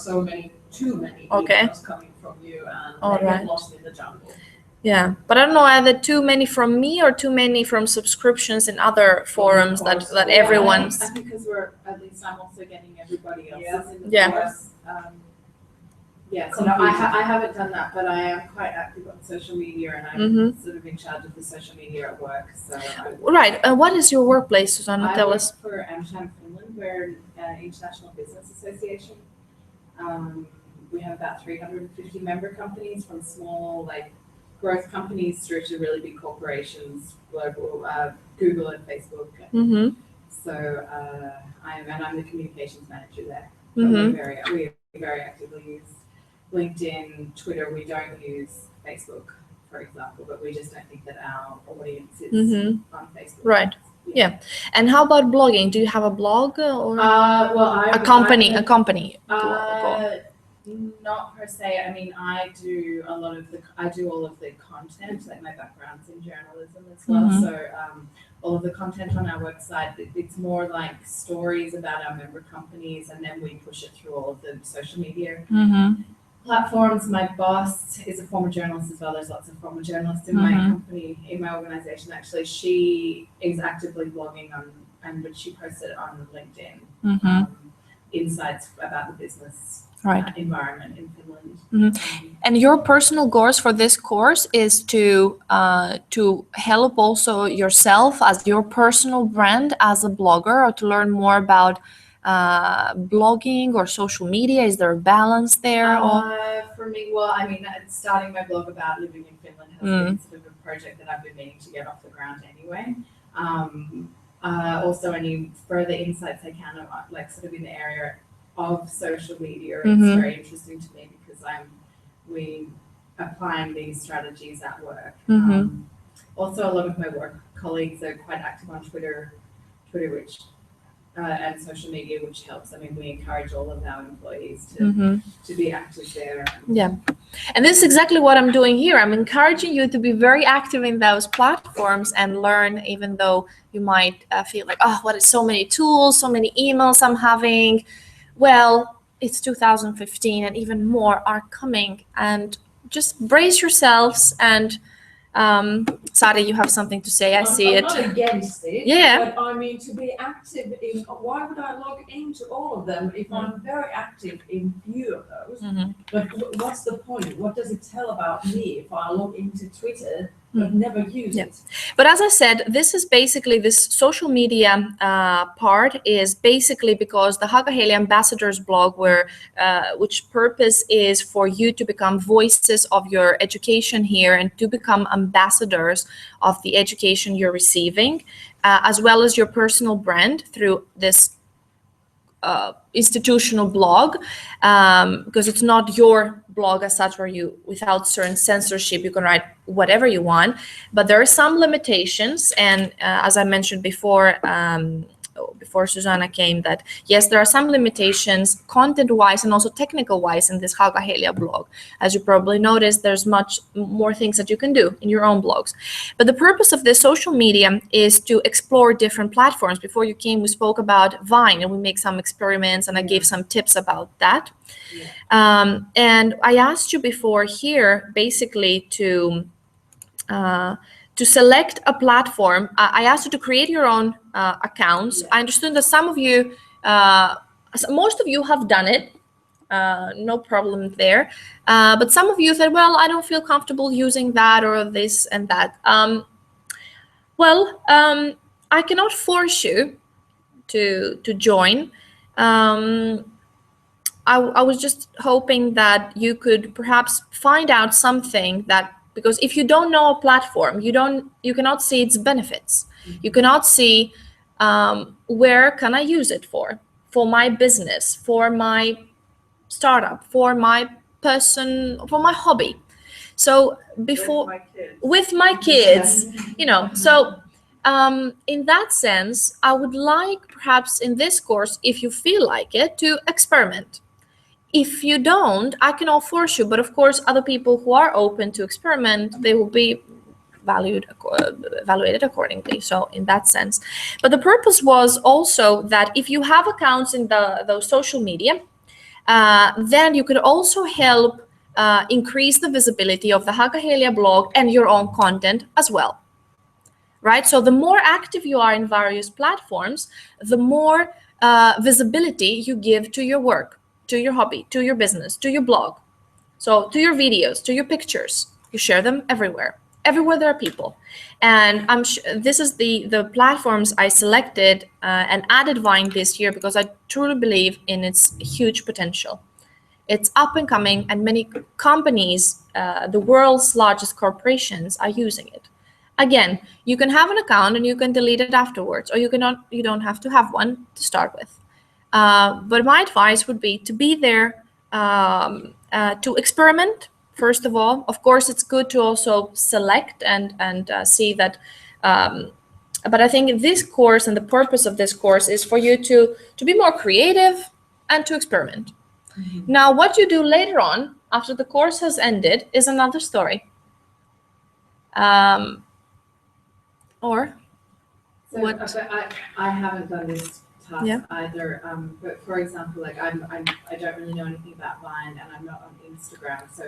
too many Okay. emails coming from you, and All they right. get lost in the jungle. Yeah, but I don't know, either too many from me or too many from subscriptions in other forums that everyone's. I think because we're at least Insta, I'm also getting everybody else's Yeah. in the Yeah. course. So no, I haven't done that, but I am quite active on social media, and I'm sort of in charge of the social media at work. So Right. What is your workplace, Susanna? I Tell work us. for Amsham Finland. We're an international business association. We have about 350 member companies, from small growth companies through to really big corporations, global, Google and Facebook. Mm-hmm. So I'm the communications manager there. Mm-hmm. We very actively use LinkedIn, Twitter. We don't use Facebook, for example, but we just don't think that our audience is on Facebook. Right. Yeah. And how about blogging? Do you have a blog or a company blog? Not per se. I mean, I do all of the content. Like, my background's in journalism as well, so all of the content on our website, it's more like stories about our member companies, and then we push it through all of the social media platforms. My boss is a former journalist as well. There's lots of former journalists in my company, in my organization. Actually, she is actively blogging on, and she posts it on LinkedIn. Insights about the business environment in Finland. And your personal goals for this course is to help also yourself as your personal brand as a blogger, or to learn more about blogging or social media. Is there a balance there? For me, well, I mean, starting my blog about living in Finland has been sort of a project that I've been meaning to get off the ground anyway. Also, any further insights I can, sort of in the area of social media, it's very interesting to me, because we applying these strategies at work. Also, a lot of my work colleagues are quite active on Twitter, which and social media, which helps. I mean, we encourage all of our employees to be active there. Yeah. And this is exactly what I'm doing here. I'm encouraging you to be very active in those platforms and learn, even though you might feel like, oh, what is so many tools, so many emails I'm having. Well, it's 2015 and even more are coming, and just brace yourselves. And Sari, you have something to say. I see it. I'm not against it. Yeah. But I mean, to be active in, why would I log into all of them if I'm very active in few of those? But what's the point? What does it tell about me if I log into Twitter but never use it? But as I said, this is basically, this social media part is basically because the Haaga-Heili Ambassadors blog, which purpose is for you to become voices of your education here and to become ambassadors of the education you're receiving, as well as your personal brand through this institutional blog, because it's not your blog as such, where you, without certain censorship, you can write whatever you want, but there are some limitations. And as I mentioned before Susanna came, that yes, there are some limitations content-wise and also technical-wise in this Haaga-Heili blog. As you probably noticed, there's much more things that you can do in your own blogs. But the purpose of this social media is to explore different platforms. Before you came, we spoke about Vine, and we make some experiments, and I gave some tips about that. And I asked you before here, basically, to select a platform. I asked you to create your own accounts. I understood that some of you, most of you have done it. No problem there. But some of you said, well, I don't feel comfortable using that or this and that. I cannot force you to join. I was just hoping that you could perhaps find out something that, because if you don't know a platform, you cannot see its benefits. You cannot see where can I use it for my business, for my startup, for my hobby. So with my kids, so in that sense, I would like perhaps in this course, if you feel like it, to experiment. If you don't, I cannot force you, but of course, other people who are open to experiment, they will be evaluated accordingly. So in that sense, but the purpose was also that if you have accounts in those social media, then you could also help increase the visibility of the Haaga-Heili blog and your own content as well. Right? So the more active you are in various platforms, the more visibility you give to your work, to your hobby, to your business, to your blog. So to your videos, to your pictures, you share them everywhere. Everywhere there are people. And I'm this is the platforms I selected and added Vine this year because I truly believe in its huge potential. It's up and coming, and many companies, the world's largest corporations, are using it. Again, you can have an account and you can delete it afterwards, or you don't have to have one to start with. But my advice would be to be there to experiment. First of all, of course, it's good to also select and see that. But I think this course and the purpose of this course is for you to be more creative and to experiment. Mm-hmm. Now, what you do later on, after the course has ended, is another story. Or so, what? But I haven't done this task either. But for example, like I don't really know anything about Vine, and I'm not on Instagram, so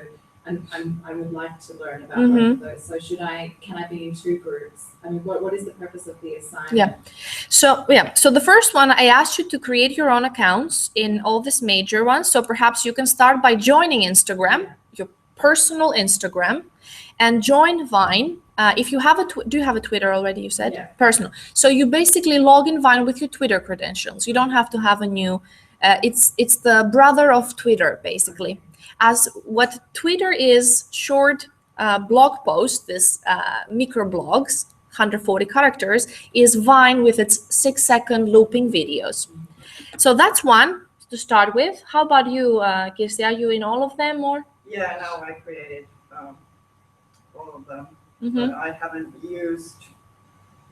I would like to learn about both of those. So can I be in two groups? I mean, what is the purpose of the assignment? Yeah. So the first one, I asked you to create your own accounts in all these major ones. So perhaps you can start by joining Instagram, your personal Instagram, and join Vine. If you have do you have a Twitter already? You said personal. So you basically log in Vine with your Twitter credentials. You don't have to have a new. It's the brother of Twitter, basically. As what Twitter is, short blog posts, this microblogs, 140 characters, is Vine with its 6-second looping videos. So that's one to start with. How about you, Kirsti? Are you in all of them or? Yeah, no, I created all of them. Mm-hmm. But I haven't used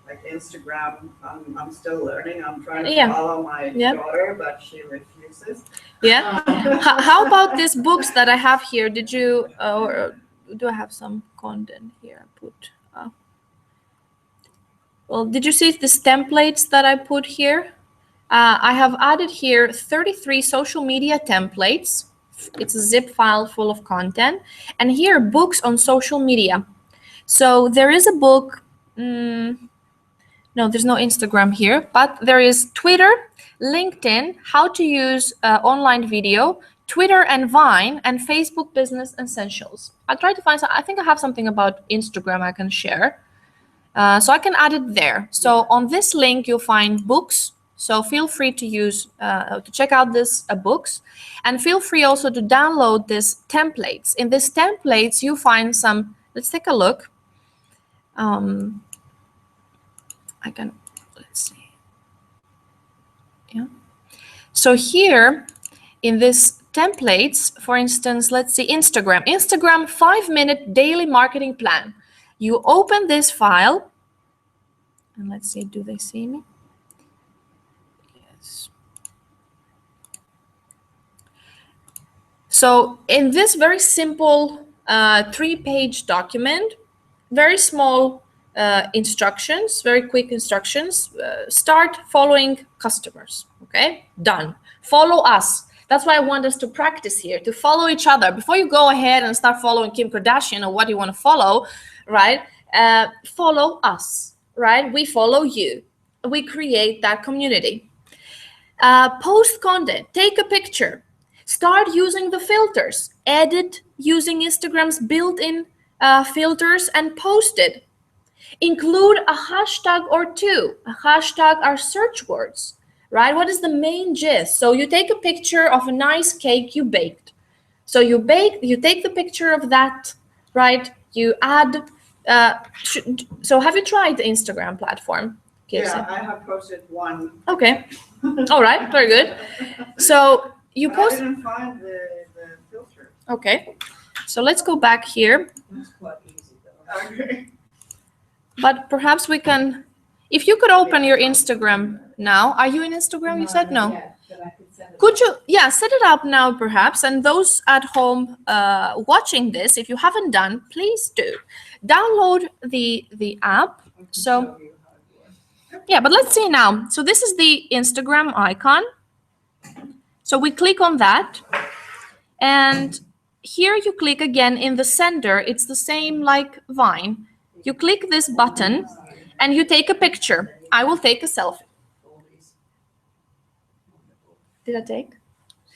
like Instagram. I'm still learning. I'm trying to follow my daughter, but she refuses. Yeah. How about these books that I have here? Did you, or do I have some content here? Well, did you see these templates that I put here? I have added here 33 social media templates. It's a zip file full of content. And here, books on social media. So there is a book. No, there's no Instagram here, but there is Twitter, LinkedIn, how to use online video, Twitter and Vine, and Facebook Business Essentials. I'll try to find some. I think I have something about Instagram I can share. So I can add it there. So on this link, you'll find books. So feel free to use, to check out this books. And feel free also to download these templates. In these templates, you find some, let's take a look. Let's see. Yeah. So here in this templates, for instance, let's see, Instagram 5-minute daily marketing plan. You open this file and let's see, do they see me? Yes. So in this very simple 3-page document, very small instructions, very quick instructions. Start following customers. Okay, done. Follow us. That's why I want us to practice here, to follow each other. Before you go ahead and start following Kim Kardashian or what you want to follow, right? Follow us, right? We follow you. We create that community. Post content. Take a picture. Start using the filters. Edit using Instagram's built-in filters and post it. Include a hashtag or two. A hashtag are search words, right? What is the main gist? So you take a picture of a nice cake you baked. So you take the picture of that, right? You add, so have you tried the Instagram platform? Yeah, I have posted one. Okay. All right, very good. So you post. I didn't find the filter. Okay. So let's go back here. That's quite easy though. Okay. But perhaps we can, if you could open your Instagram now. Are you in Instagram? You said no. Yeah, but I could set it Could you, set it up now perhaps. And those at home watching this, if you haven't done, please do. Download the app. So, yeah, but let's see now. So this is the Instagram icon. So we click on that. And here you click again in the center. It's the same like Vine. You click this button and you take a picture. I will take a selfie. Did I take?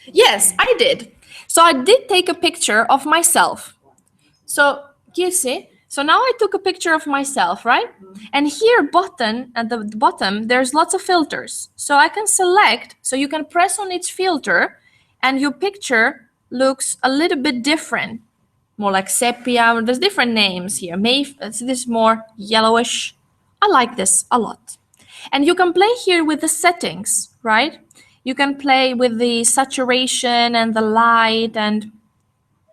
Yes, I did. So I did take a picture of myself. So you see, so now I took a picture of myself, right? And here at the bottom, there's lots of filters. So I can select, so you can press on each filter and your picture looks a little bit different, more like sepia. There's different names here. This is more yellowish. I like this a lot. And you can play here with the settings, right? You can play with the saturation and the light, and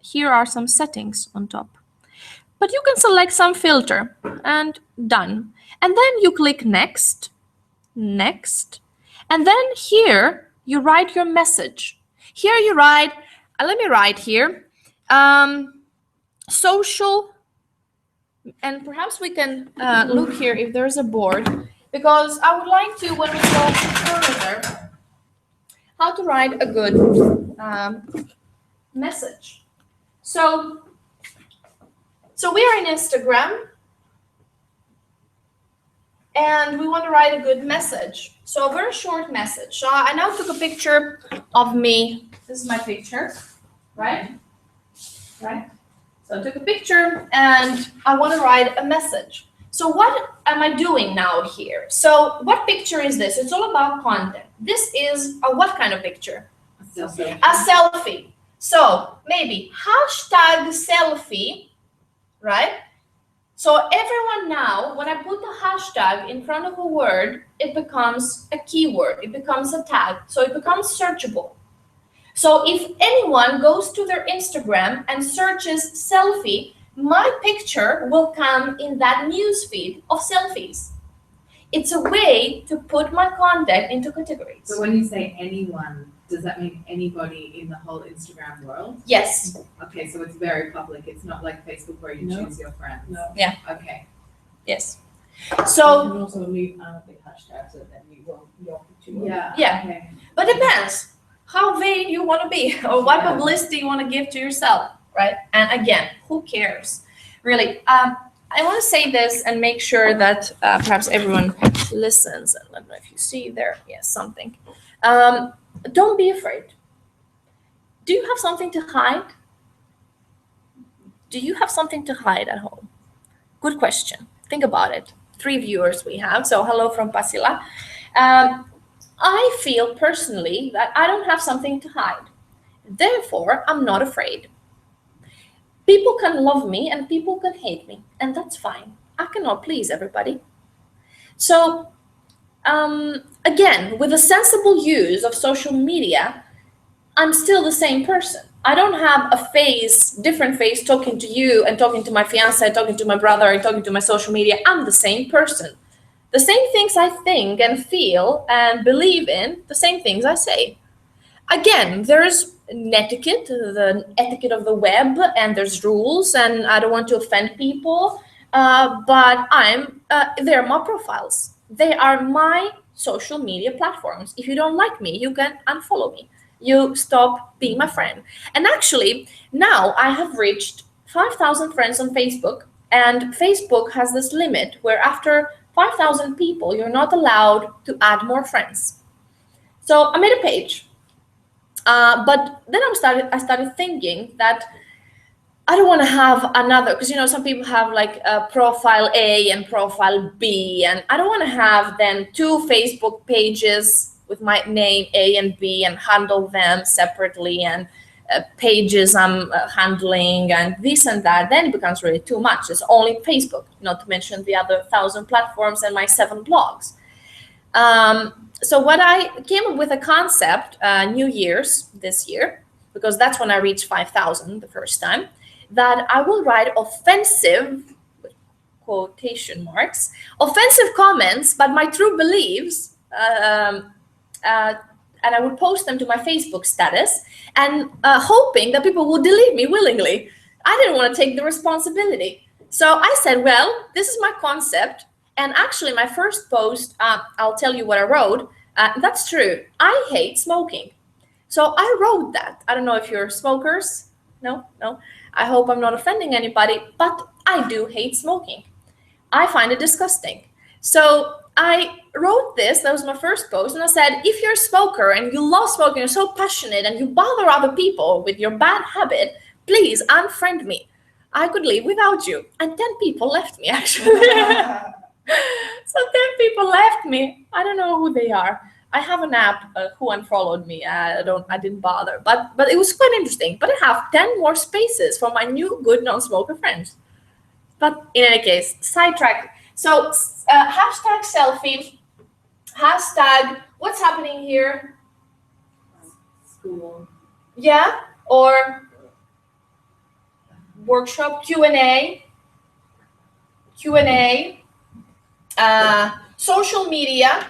here are some settings on top. But you can select some filter and done. And then you click next, next. And then here you write your message. Here you write, let me write here, social, and perhaps we can look here if there's a board, because I would like to, when we go further, how to write a good message. So we are in Instagram and we want to write a good message. So a very short message. So I now took a picture of me. This is my picture, right? Right? So I took a picture and I want to write a message. So what am I doing now here? So what picture is this? It's all about content. This is a what kind of picture? A selfie. A selfie. So maybe hashtag selfie, right? So everyone now, when I put the hashtag in front of a word, it becomes a keyword. It becomes a tag. So it becomes searchable. So if anyone goes to their Instagram and searches selfie, my picture will come in that newsfeed of selfies. It's a way to put my content into categories. So when you say anyone, does that mean anybody in the whole Instagram world? Yes. Okay, so it's very public. It's not like Facebook where you No. choose your friends. No. Yeah. Okay. Yes. You So, can also leave out the hashtags so then you won't your picture. won't- Yeah. Yeah. Okay. but depends how vain you want to be or what publicity you want to give to yourself, right? And again, who cares? Really, I want to say this and make sure that perhaps everyone listens. I don't know if you see there, yes, something. Don't be afraid. Do you have something to hide? Do you have something to hide at home? Good question. Think about it. 3 viewers we have. So hello from Pasila. I feel personally that I don't have something to hide. Therefore, I'm not afraid. People can love me and people can hate me, and that's fine. I cannot please everybody. So, again, with a sensible use of social media, I'm still the same person. I don't have a face, different face, talking to you and talking to my fiance, talking to my brother, and talking to my social media. I'm the same person. The same things I think and feel and believe in, the same things I say. Again, there's etiquette, the etiquette of the web, and there's rules, and I don't want to offend people, but they're my profiles. They are my social media platforms. If you don't like me, you can unfollow me. You stop being my friend. And actually, now I have reached 5,000 friends on Facebook, and Facebook has this limit where after 5,000 people, you're not allowed to add more friends. So I made a page. But then I started thinking that I don't want to have another, because some people have like a profile A and profile B, and I don't want to have then 2 Facebook pages with my name A and B and handle them separately, and pages I'm handling and this and that. Then it becomes really too much. It's only Facebook, not to mention the other 1,000 platforms and my 7 blogs. So what I came up with a concept, New Year's this year, because that's when I reached 5,000 the first time, that I will write offensive, with quotation marks, offensive comments, but my true beliefs, and I would post them to my Facebook status, and hoping that people would delete me willingly. I didn't want to take the responsibility. So I said, well, this is my concept. And actually, my first post, I'll tell you what I wrote. That's true. I hate smoking. So I wrote that. I don't know if you're smokers. No. I hope I'm not offending anybody, but I do hate smoking. I find it disgusting. So I wrote this, that was my first post, and I said, if you're a smoker and you love smoking, you're so passionate and you bother other people with your bad habit, please unfriend me. I could live without you. And 10 people left me, actually. So 10 people left me. I don't know who they are. I have an app who unfollowed me. I didn't bother, but it was quite interesting. But I have 10 more spaces for my new good non-smoker friends. But in any case, sidetrack. So hashtag selfie, hashtag what's happening here? School. Yeah, or workshop, Q&A, social media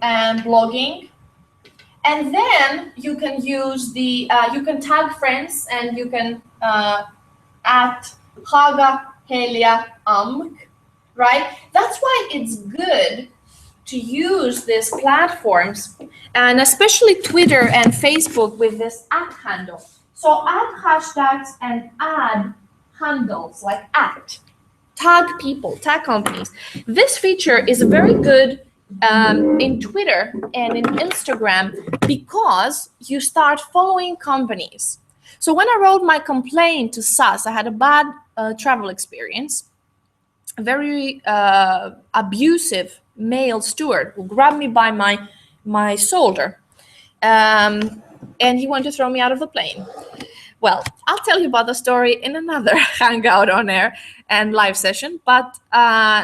and blogging. And then you can use you can tag friends and you can at Haga Helia Amk, right? That's why it's good to use these platforms, and especially Twitter and Facebook with this @ handle. So add hashtags and add handles like @. Tag people, tag companies. This feature is very good in Twitter and in Instagram because you start following companies. So when I wrote my complaint to SAS, I had a bad travel experience. A very abusive male steward who grabbed me by my shoulder, and he wanted to throw me out of the plane. Well, I'll tell you about the story in another Hangout on Air and live session. But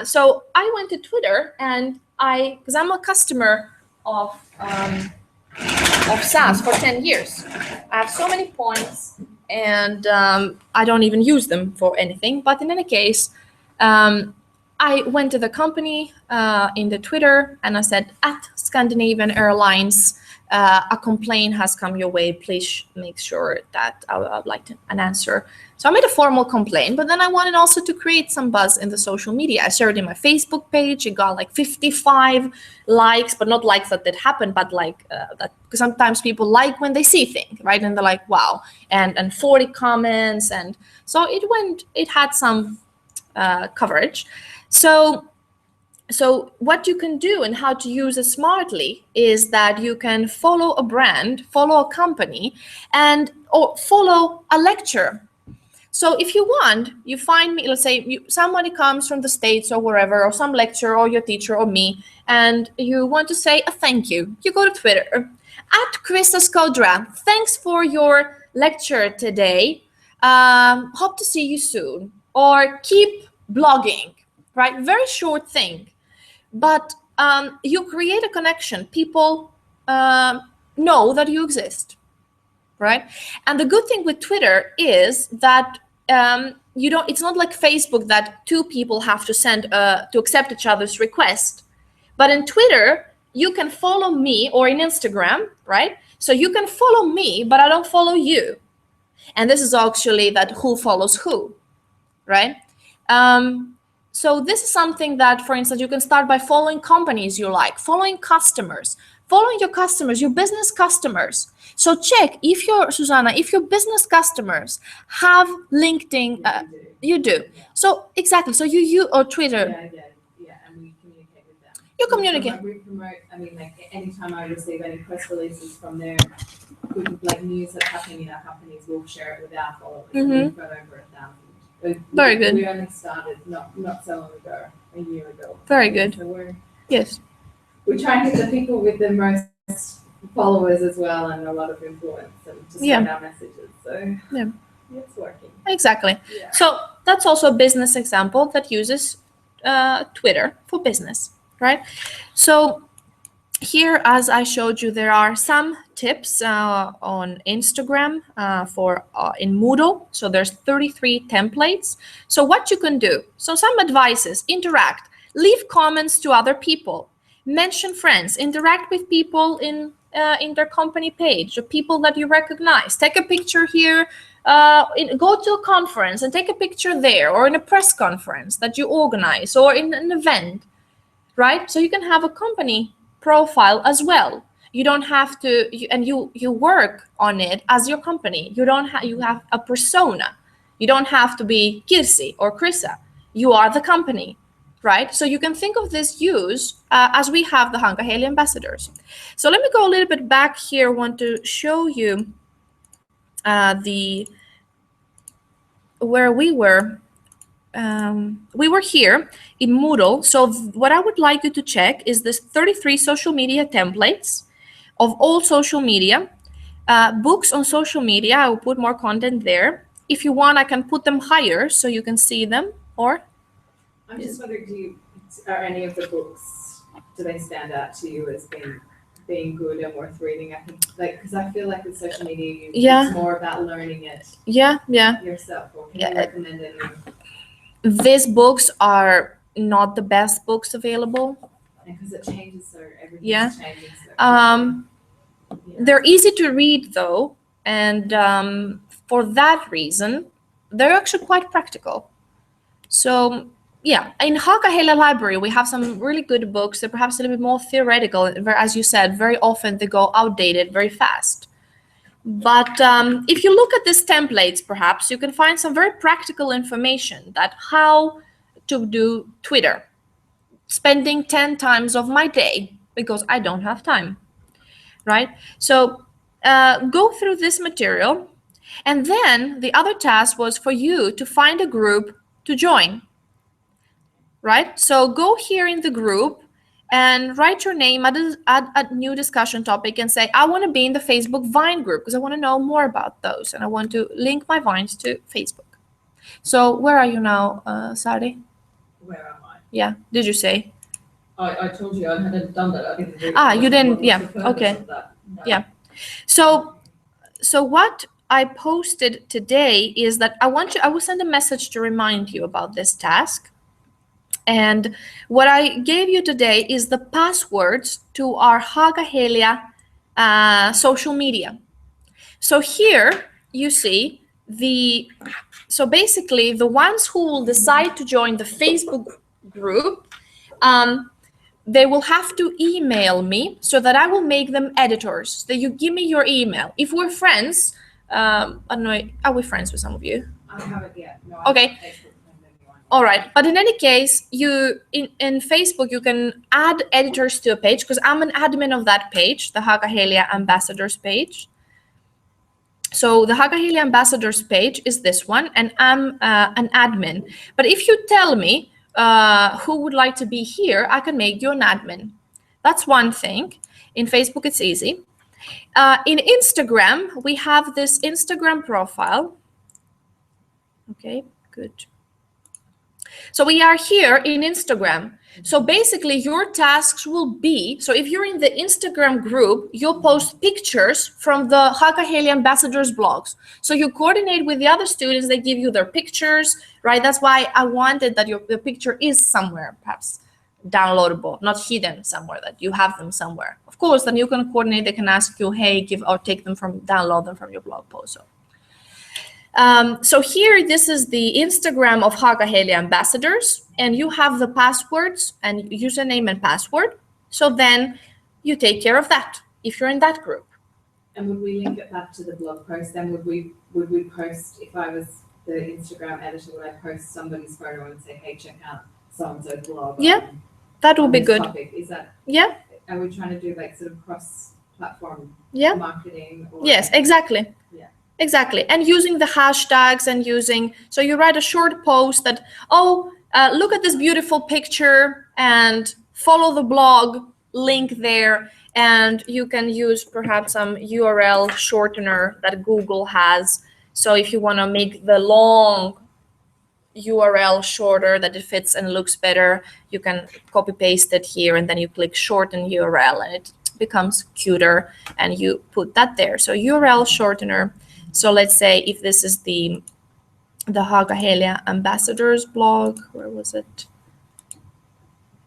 so I went to Twitter and because I'm a customer of SAS for 10 years. I have so many points and I don't even use them for anything. But in any case, I went to the company in the Twitter and I said, at Scandinavian Airlines, a complaint has come your way. Please make sure that I would like an answer. So I made a formal complaint, but then I wanted also to create some buzz in the social media. I shared it in my Facebook page. It got like 55 likes, but not likes that happened, but like that, because sometimes people like when they see things, right? And they're like, wow, and 40 comments. And so it had some coverage. So what you can do and how to use it smartly is that you can follow a brand, follow a company, or follow a lecture. So if you want, you find me, let's say somebody comes from the States or wherever, or some lecturer or your teacher or me, and you want to say a thank you. You go to Twitter, at Krista Skodra, thanks for your lecture today. Hope to see you soon. Or keep blogging, right? Very short thing. But you create a connection. People know that you exist, right? And the good thing with Twitter is that it's not like Facebook that two people have to send to accept each other's request. But in Twitter, you can follow me, or in Instagram, right? So you can follow me, but I don't follow you. And this is actually that who follows who, right? So this is something that, for instance, you can start by following companies you like, following customers, following your customers, your business customers. So check if your business customers have LinkedIn, you do. Yeah. So exactly. So you or Twitter. Yeah, and we communicate with them. You communicate. We promote. I mean, like anytime I receive any press releases from their like news that's happening in our companies, we'll share it with our followers. Mhm. We've got over 1,000. Very good. We only started not so long ago, a year ago. Very good. So Yes. we try and get the people with the most followers as well, and a lot of influence, and to spread our messages. So Yeah. it's working. Exactly. Yeah. So that's also a business example that uses Twitter for business, right? So here, as I showed you, there are some tips on Instagram in Moodle. So there's 33 templates. So what you can do, so some advices: interact, leave comments to other people, mention friends, interact with people in their company page, or people that you recognize. Take a picture here, go to a conference and take a picture there, or in a press conference that you organize, or in an event, right? So you can have a company profile as well. You don't have to, you work on it as your company. You have a persona. You don't have to be Kirsi or Krissa. you are the company, right? So you can think of this use as we have the Haaga-Helia ambassadors. So let me go a little bit back here. I want to show you where we were. We were here in Moodle. So what I would like you to check is this 33 social media templates of all social media, books on social media. I will put more content there. If you want, I can put them higher so you can see them. Or I'm just wondering, are any of the books, do they stand out to you as being good and worth reading? I think, like, because I feel like with social media, it's more about learning it yourself. Or can you recommend any? These books are not the best books available. Because it changes, so everything changes. They're easy to read though, and for that reason, they're actually quite practical. So yeah, in Haaga-Helia library, we have some really good books. They're perhaps a little bit more theoretical, as you said, very often they go outdated very fast. But if you look at these templates, perhaps you can find some very practical information that how to do Twitter, spending 10 times of my day because I don't have time, right? So go through this material. And then the other task was for you to find a group to join, right? So go here in the group and write your name, add a new discussion topic and say, I want to be in the Facebook Vine group because I want to know more about those and I want to link my Vines to Facebook. So where are you now, Sari? Where am I? Yeah, did you say? I told you I hadn't done that. I didn't you didn't, yeah, okay. No. Yeah. So what I posted today is that I will send a message to remind you about this task. And what I gave you today is the passwords to our Haaga-Helia social media. So here you see so basically the ones who will decide to join the Facebook group, they will have to email me so that I will make them editors. That you give me your email. If we're friends, I don't know, are we friends with some of you? I haven't yet. No, Okay. All right, but in any case, you in Facebook you can add editors to a page because I'm an admin of that page, the Haaga-Helia ambassadors page. So the Haaga-Helia ambassadors page is this one, and I'm an admin. But if you tell me who would like to be here, I can make you an admin. That's one thing. In Facebook, it's easy. In Instagram, we have this Instagram profile. Okay, good. So we are here in Instagram. So basically your tasks will be, so if you're in the Instagram group, you'll post pictures from the Haaga-Helia ambassadors blogs. So you coordinate with the other students, they give you their pictures, right? That's why I wanted that your picture is somewhere, perhaps downloadable, not hidden somewhere, that you have them somewhere. Of course, then you can coordinate, they can ask you, hey, download them from your blog post. So here, this is the Instagram of Haaga-Helia ambassadors, and you have the passwords and username and password. So then you take care of that if you're in that group. And would we link it back to the blog post? Then would we post, if I was the Instagram editor, would I post somebody's photo and say, hey, check out so-and-so blog? Yeah, that would be good. Topic? Is that? Yeah. Are we trying to do like sort of cross-platform marketing? Or yes, exactly. Yeah. Exactly. And using the hashtags and so you write a short post that, look at this beautiful picture and follow the blog link there. And you can use perhaps some URL shortener that Google has. So if you want to make the long URL shorter, that it fits and looks better, you can copy paste it here and then you click shorten URL and it becomes cuter and you put that there. So URL shortener. So let's say if this is the Haaga-Helia ambassadors blog, where was it?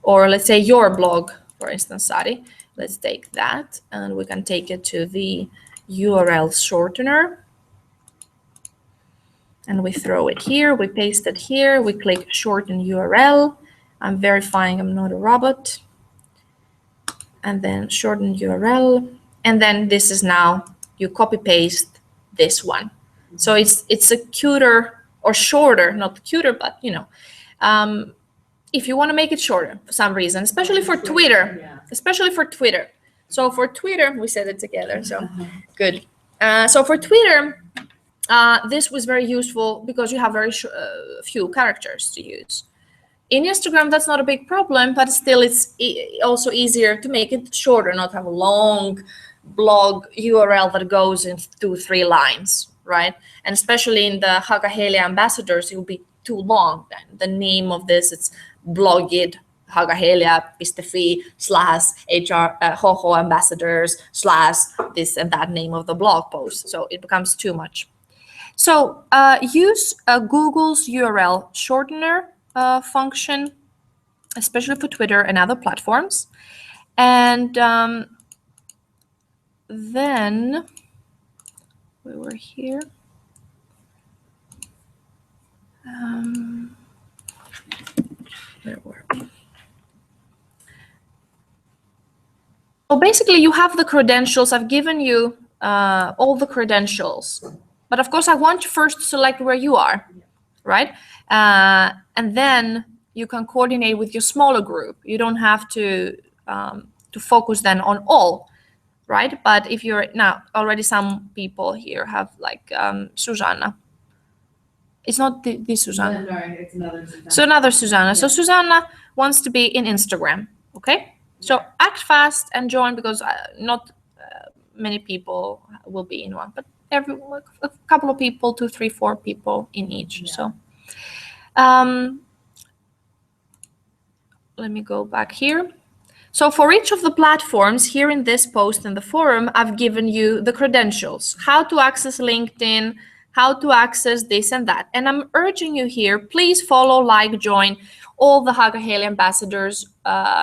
Or let's say your blog, for instance, Sari. Let's take that and we can take it to the URL shortener. And we throw it here, we paste it here, we click shorten URL. I'm verifying I'm not a robot. And then shorten URL. And then this is now, you copy paste this one. So it's a cuter or shorter, not cuter, but if you want to make it shorter for some reason, especially for Twitter, So for Twitter, we said it together, so good. So for Twitter, this was very useful because you have very few characters to use. In Instagram, that's not a big problem, but still it's also easier to make it shorter, not have a long blog URL that goes in 2-3 lines, right? And especially in the Haaga-Helia ambassadors, it will be too long then. The name of this, it's blogid haagahelia.fi/HO ambassadors / this and that name of the blog post. So it becomes too much. So use Google's URL shortener function, especially for Twitter and other platforms. And then we were here. Where were we? So basically, you have the credentials. I've given you all the credentials. But of course, I want you first to select where you are, right? And then you can coordinate with your smaller group. You don't have to focus then on all, right? But if you're now already, some people here have like Susanna. It's not this Susanna. No, it's another Susanna. So another Susanna. So Susanna wants to be in Instagram, okay? So act fast and join, because not many people will be in one, but a couple of people, 2, 3, 4 people in each. Yeah. So let me go back here. So for each of the platforms here in this post in the forum, I've given you the credentials, how to access LinkedIn, how to access this and that. And I'm urging you here, please follow, like, join all the Haaga-Helia ambassadors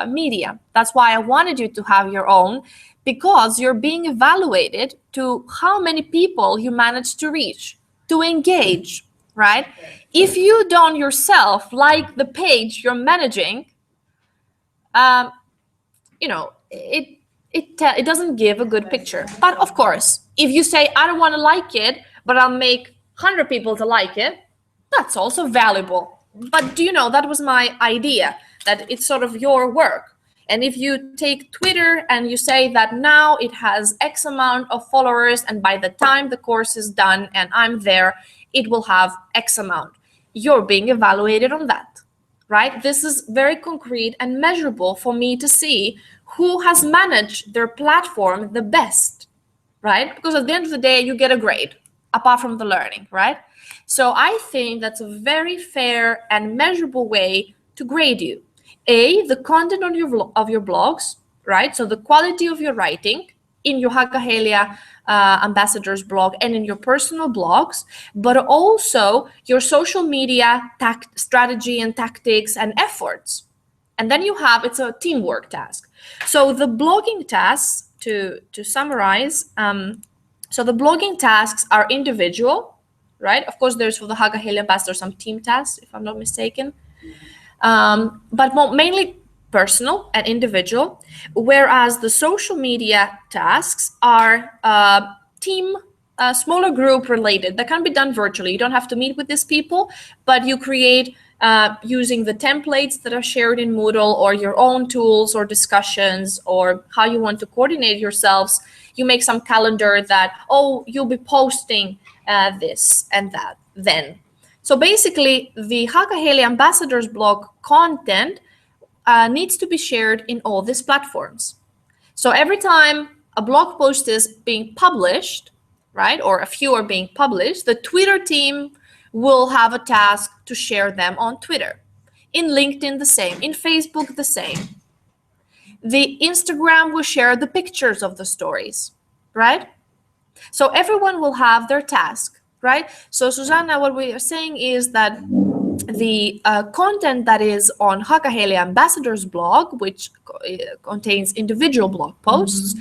media. That's why I wanted you to have your own, because you're being evaluated to how many people you manage to reach, to engage, right? If you don't yourself like the page you're managing, you know, it doesn't give a good picture. But of course, if you say, I don't want to like it, but I'll make 100 people to like it, that's also valuable. But do you know, that was my idea, that it's sort of your work. And if you take Twitter and you say that now it has X amount of followers, and by the time the course is done and I'm there, it will have X amount. You're being evaluated on that, right? This is very concrete and measurable for me to see who has managed their platform the best, right? Because at the end of the day, you get a grade, apart from the learning, right? So I think that's a very fair and measurable way to grade you. The content on your blogs, right? So the quality of your writing in your Haaga-Helia ambassadors blog and in your personal blogs, but also your social media strategy and tactics and efforts. And then you have, it's a teamwork task. So the blogging tasks, to summarize, so the blogging tasks are individual, right? Of course, there's for the Haaga-Helia ambassadors some team tasks, if I'm not mistaken. But mainly personal and individual, whereas the social media tasks are team, smaller group related. That can be done virtually. You don't have to meet with these people, but you create using the templates that are shared in Moodle, or your own tools or discussions, or how you want to coordinate yourselves. You make some calendar that, oh, you'll be posting this and that then. So basically, the Haaga-Helia ambassadors blog content needs to be shared in all these platforms. So every time a blog post is being published, right, or a few are being published, the Twitter team will have a task to share them on Twitter. In LinkedIn, the same. In Facebook, the same. The Instagram will share the pictures of the stories, right? So everyone will have their task, right? So Susanna, what we are saying is that the content that is on Haaga-Helia ambassadors blog, which contains individual blog posts,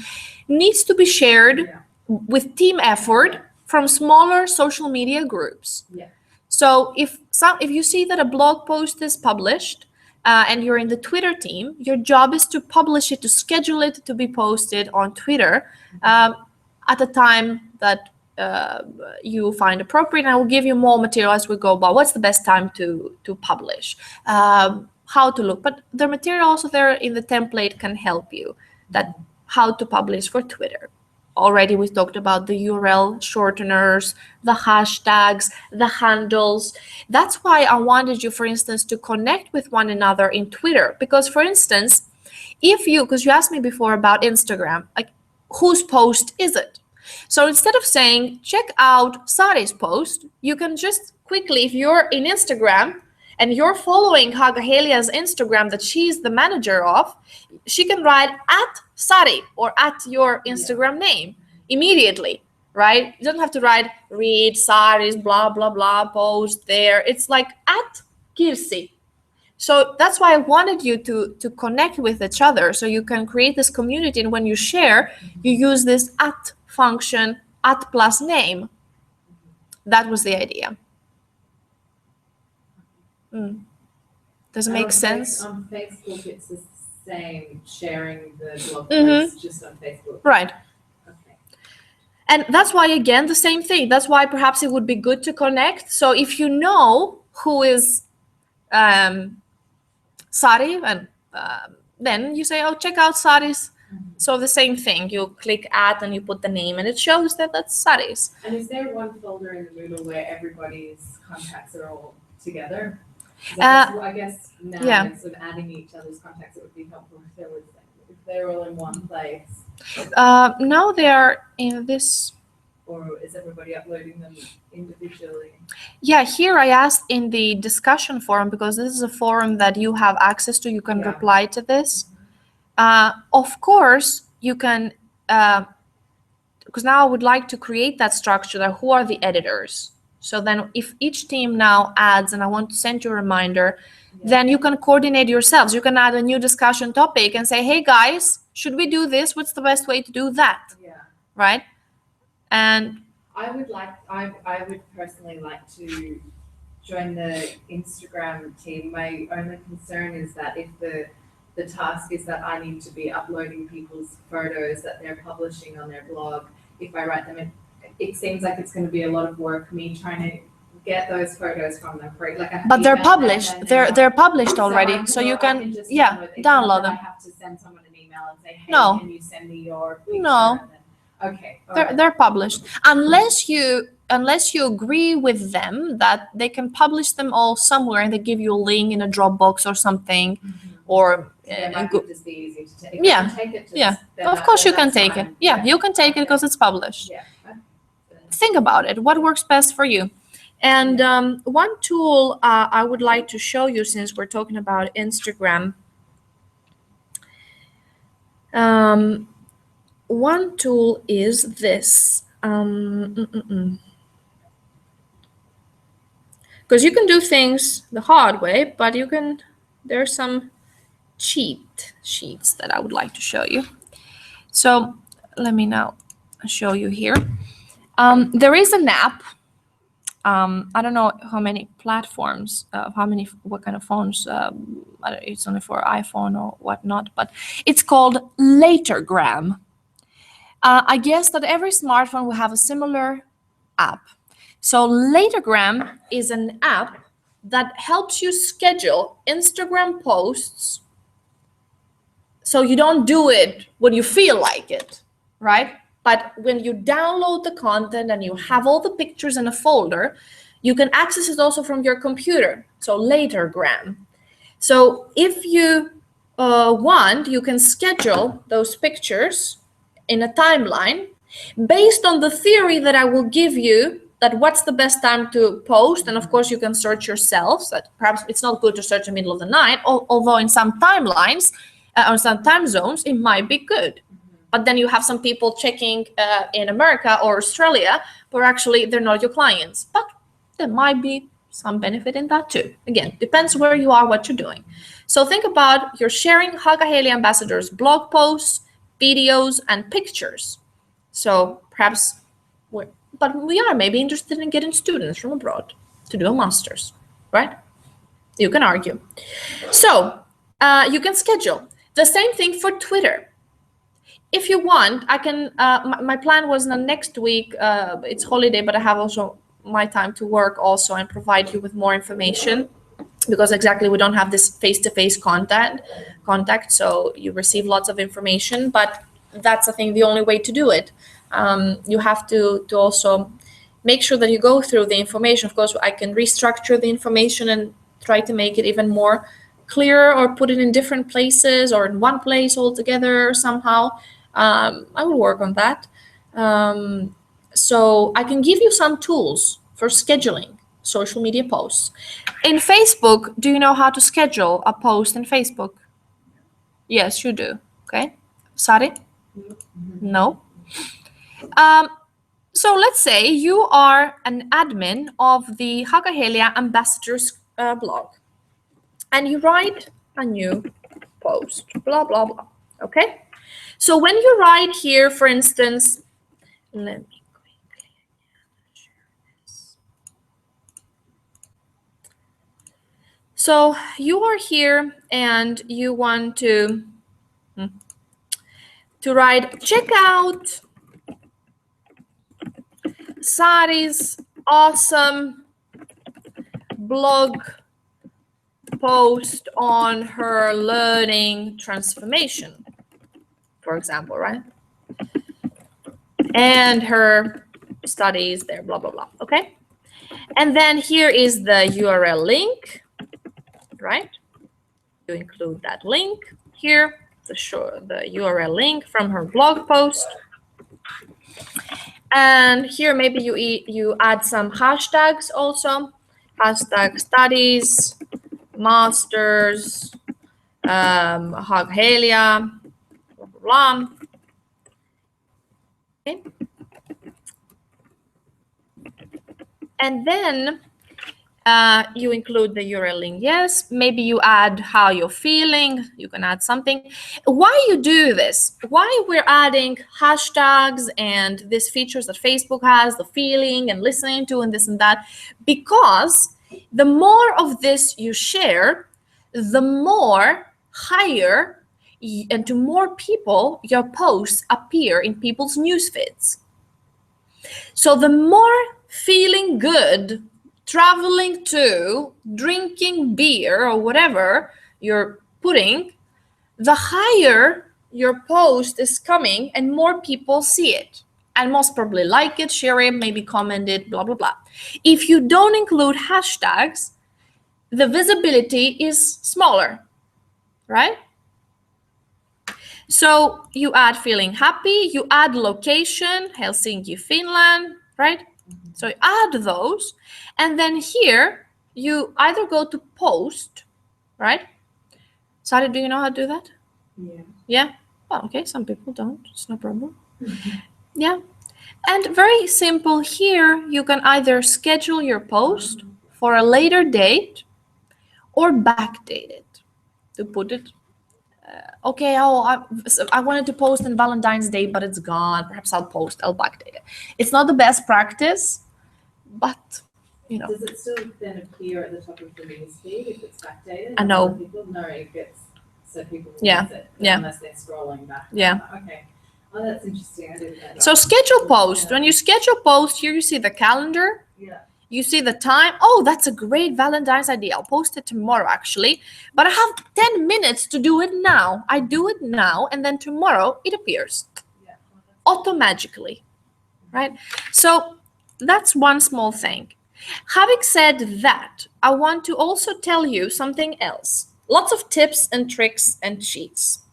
needs to be shared with team effort from smaller social media groups. Yeah. So if you see that a blog post is published and you're in the Twitter team, your job is to publish it, to schedule it to be posted on Twitter at a time that you find appropriate, and I will give you more material as we go about what's the best time to publish, how to look. But the material also there in the template can help you that how to publish for Twitter. Already we talked about the URL shorteners, the hashtags, the handles. That's why I wanted you, for instance, to connect with one another in Twitter. Because, for instance, because you asked me before about Instagram, like whose post is it? So instead of saying, check out Sari's post, you can just quickly, if you're in Instagram and you're following Hagahelia's Instagram that she's the manager of, she can write at Sari or at your Instagram name immediately, right? You don't have to write, read Sari's blah, blah, blah post there. It's like at Kirsi. So that's why I wanted you to connect with each other so you can create this community. And when you share, you use this at function, at plus name. That was the idea. Does it make sense? On Facebook, it's the same, sharing the blog post just on Facebook. Right. Okay. And that's why, again, the same thing. That's why perhaps it would be good to connect. So if you know who is Sari, and then you say, oh, check out Sari's. So the same thing, you click at and you put the name and it shows that that's Sari's. And is there one folder in the Moodle where everybody's contacts are all together? I guess now instead of adding each other's contacts, it would be helpful if they're all in one place. Now they are in this. Or is everybody uploading them individually? Yeah, here I asked in the discussion forum, because this is a forum that you have access to. You can reply to this. Of course, you can, because now I would like to create that structure that who are the editors. So then if each team now adds, and I want to send you a reminder, then you can coordinate yourselves. You can add a new discussion topic and say, hey guys, should we do this? What's the best way to do that? Yeah. Right? And I would personally like to join the Instagram team. My only concern is that if the task is that I need to be uploading people's photos that they're publishing on their blog, if I write them in, it seems like it's going to be a lot of work, me trying to get those photos from them. But they're published. They're published already, so you can download them. I have to send someone an email and say, hey, No. Can you send me your picture? No. Okay. They're published unless you agree with them that they can publish them all somewhere and they give you a link in a Dropbox or something, or It might just be easy to take. Yeah. Take it, of course you can take it. Yeah, you can take it because it's published. Yeah. Think about it. What works best for you? And one tool I would like to show you, since we're talking about Instagram. One tool is this. Because you can do things the hard way, but there's some cheat sheets that I would like to show you. So let me now show you here. There is an app. I don't know how many platforms, what kind of phones, it's only for iPhone or whatnot, but it's called Latergram. I guess that every smartphone will have a similar app. So Latergram is an app that helps you schedule Instagram posts so you don't do it when you feel like it, right? But when you download the content and you have all the pictures in a folder, you can access it also from your computer. So Latergram. So if you want, you can schedule those pictures in a timeline based on the theory that I will give you, that what's the best time to post. And of course you can search yourself. So that perhaps it's not good to search in the middle of the night, although in some timelines or some time zones, it might be good. But then you have some people checking in America or Australia where actually they're not your clients. But there might be some benefit in that too. Again, depends where you are, what you're doing. So think about you're sharing Hagahelia Ambassadors blog posts, videos, and pictures. So perhaps, we are maybe interested in getting students from abroad to do a master's, right? You can argue. So you can schedule. The same thing for Twitter. if you want, I can, my plan was next week, it's holiday, but I have also my time to work also and provide you with more information, because exactly we don't have this face-to-face contact, so you receive lots of information, but that's I think the only way to do it. You have to also make sure that you go through the information. Of course, I can restructure the information and try to make it even more clear, or put it in different places or in one place altogether somehow. I will work on that. So I can give you some tools for scheduling social media posts. In Facebook, do you know how to schedule a post in Facebook? Yes, you do. Okay. Sari? No. So let's say you are an admin of the Hakahelia Ambassadors blog, and you write a new post, blah, blah, blah. Okay. So when you write here, for instance, let me quickly share this. So you are here and you want to write, check out Sari's awesome blog post on her learning transformation, for example, right? And her studies there, blah, blah, blah, okay? And then here is the URL link, right? You include that link here, the URL link from her blog post. And here maybe you add some hashtags also, hashtag studies, masters, Hakahelia, blah, blah, blah. Okay. And then you include the URL link. Yes, maybe you add how you're feeling. You can add something. Why you do this? Why we're adding hashtags and these features that Facebook has, the feeling and listening to and this and that? Because the more of this you share, the more higher and to more people your posts appear in people's news feeds. So the more feeling good, traveling to, drinking beer or whatever you're putting, the higher your post is coming and more people see it and most probably like it, share it, maybe comment it, blah, blah, blah. If you don't include hashtags, the visibility is smaller, right? So you add feeling happy, you add location, Helsinki, Finland, right? So you add those, and then here you either go to post, right? Sari, do you know how to do that? Yeah. Yeah? Oh, okay, some people don't, it's no problem. Yeah, and very simple here, you can either schedule your post for a later date or backdate it to put it. Okay, I wanted to post on Valentine's Day, but it's gone. Perhaps I'll backdate it. It's not the best practice, but you know. Does it still then appear at the top of the newsfeed if it's backdated? I know. People know it gets, so people will Yeah, miss it yeah. unless they're scrolling back. Yeah. Okay. Oh, that's interesting. I didn't know that. So schedule post. Yeah. When you schedule post, here you see the calendar. Yeah. You see the time. Oh, that's a great Valentine's idea. I'll post it tomorrow, actually. But I have 10 minutes to do it now. I do it now, and then tomorrow it appears Yeah. automatically, right? So that's one small thing. Having said that, I want to also tell you something else. Lots of tips and tricks and cheats.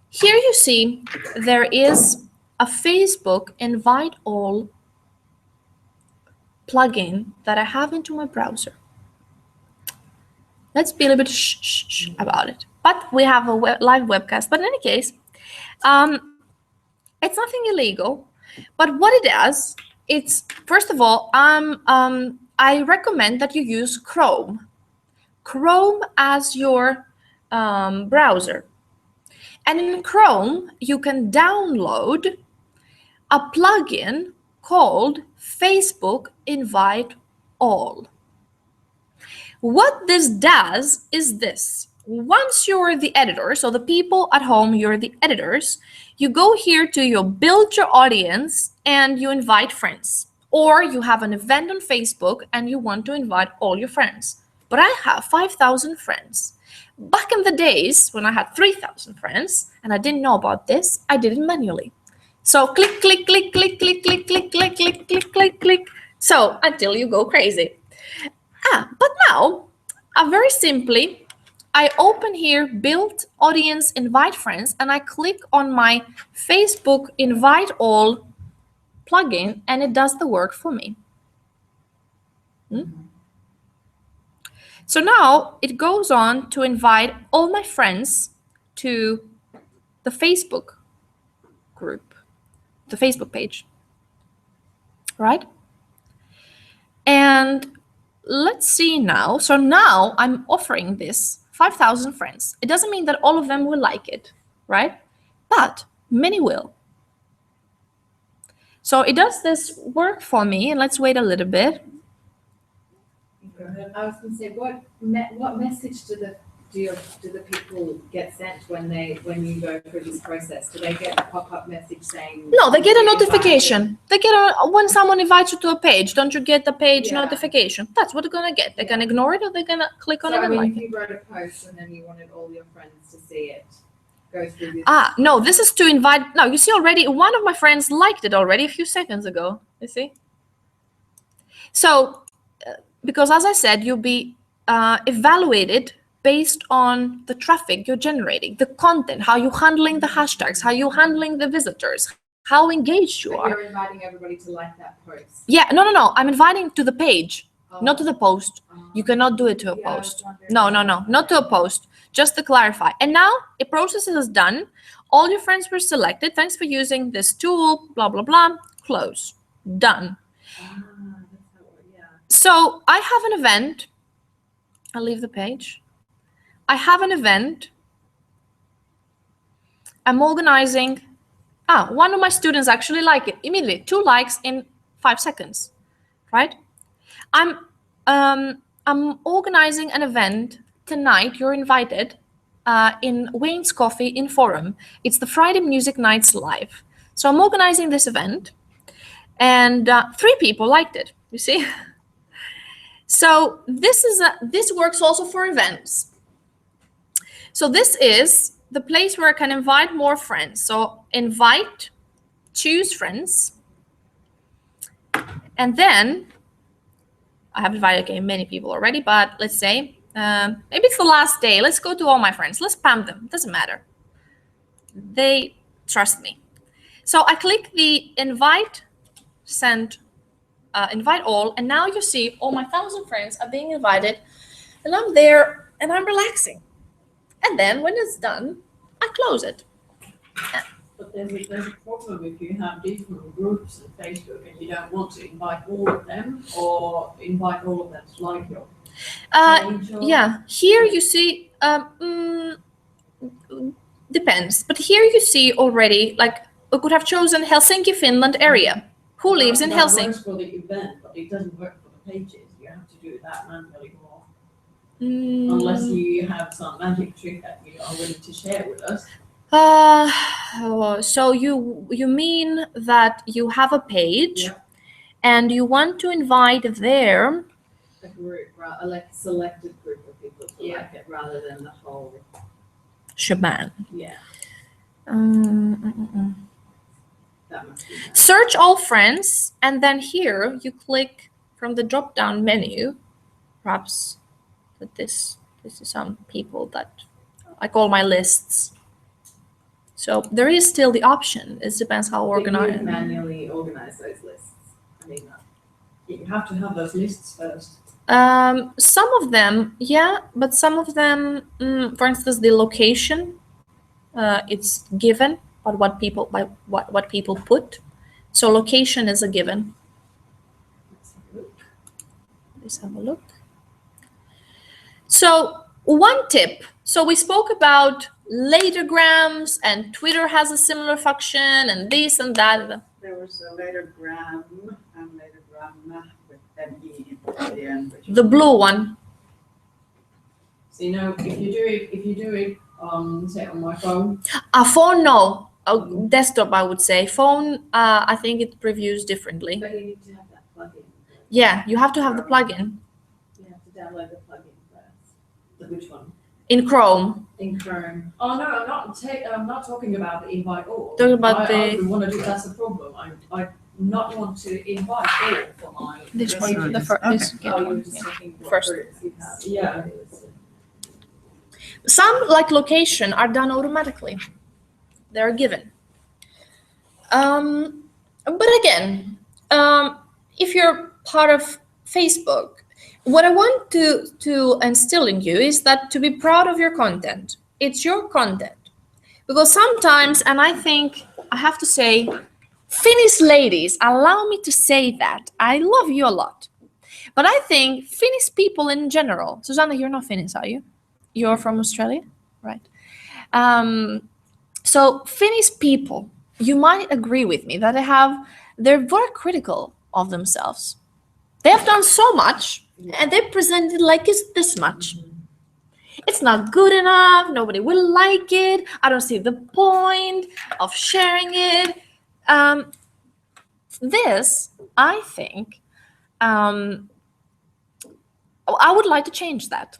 Here you see there is a Facebook invite all plugin that I have into my browser. Let's be a little bit shh about it. But we have a live webcast. But in any case, it's nothing illegal. But what it does, it's first of all, I recommend that you use Chrome. Chrome as your browser. And in Chrome, you can download a plugin called Facebook Invite All. What this does is this. once you're the editor, so the people at home, you're the editors, you go here to your build your audience and you invite friends. Or you have an event on Facebook and you want to invite all your friends. But I have 5,000 friends. Back in the days when I had 3,000 friends and I didn't know about this, I did it manually. So click, click, click, click, click, click, click, click, click, click, click, click. So until you go crazy. But now, very simply, I open here, build audience, invite friends, and I click on my Facebook invite all plugin, and it does the work for me. So now it goes on to invite all my friends to the Facebook group, the Facebook page, right? And let's see now. So now I'm offering this 5,000 friends. It doesn't mean that all of them will like it, right? But many will. So it does this work for me, and let's wait a little bit. Go ahead. I was going to say, what message do the people get sent when you go through this process? Do they get a pop-up message saying? No, they get a notification. They get when someone invites you to a page. Don't you get the page notification? That's what they're gonna get. They're gonna ignore it, or they're gonna click on it and like if you wrote a post and then you wanted all your friends to see it, go through this. No, this is to invite. No, you see already. One of my friends liked it already a few seconds ago. You see. So, because as I said, you'll be evaluated based on the traffic you're generating, the content, how you're handling the hashtags, how you're handling the visitors, how engaged you are. You're inviting everybody to like that post. Yeah, no. I'm inviting to the page, not to the post. You cannot do it to a post. No, not to a post. Just to clarify. And now a process is done. All your friends were selected. Thanks for using this tool, blah, blah, blah. Close. Done. So I have an event. I'll leave the page. I have an event. I'm organizing. One of my students actually liked it immediately. 2 likes in 5 seconds, right? I'm organizing an event tonight. You're invited in Wayne's Coffee in Forum. It's the Friday Music Nights Live. So I'm organizing this event, and 3 people liked it. You see. So this works also for events. So this is the place where I can invite more friends. So invite, choose friends. And then I have invited many people already, but let's say maybe it's the last day. Let's go to all my friends. Let's spam them. Doesn't matter. They trust me. So I click the invite, send, invite all. And now you see all my 1,000 friends are being invited. And I'm there and I'm relaxing. And then when it's done, I close it. But there's a problem if you have different groups on Facebook and you don't want to invite all of them or invite all of them to like your page. Yeah, here you see, depends. But here you see already, like we could have chosen Helsinki, Finland area. Who lives in Helsinki? That works for the event, but it doesn't work for the pages. You have to do that manually more. Unless you have some magic trick that you are willing to share with us. So you mean that you have a page, and you want to invite there a group, like a selected group of people to like it rather than the whole shebang. Yeah. That must be nice. Search all friends, and then here you click from the drop-down menu. Perhaps that this is some people that I call my lists. So there is still the option. It depends how organized. You manually organize those lists. I mean, You have to have those lists first. Some of them, yeah, but some of them, for instance, the location, it's given by what people put. So location is a given. Let's have a look. So one tip. So we spoke about latergrams, and Twitter has a similar function, and this and that. There was a latergram and latergram with ME at the end. The blue one. See, You know, if you do it say on my phone. A phone, no. A desktop, I would say. Phone, I think it previews differently. But you need to have that plugin. Yeah, you have to have the plugin You have to download the plugin first. Which one? in Chrome. In Chrome. Oh no, I'm not talking about the invite all. Talking about I wouldn't want to do. That's the problem. I not want to invite all for my. This one, messages. the first. Oh, you were just talking about First. groups you have. Yeah. Some, like location, are done automatically. They're given. But again, if you're part of Facebook, what I want to instill in you is that to be proud of your content. It's your content. Because sometimes, and I think I have to say, Finnish ladies, allow me to say that. I love you a lot. But I think Finnish people in general, Susanna, you're not Finnish, are you? You're from Australia, right? So Finnish people, you might agree with me that they're very critical of themselves. They have done so much and they present it like it's this much. It's not good enough. Nobody will like it. I don't see the point of sharing it. This, I think, I would like to change that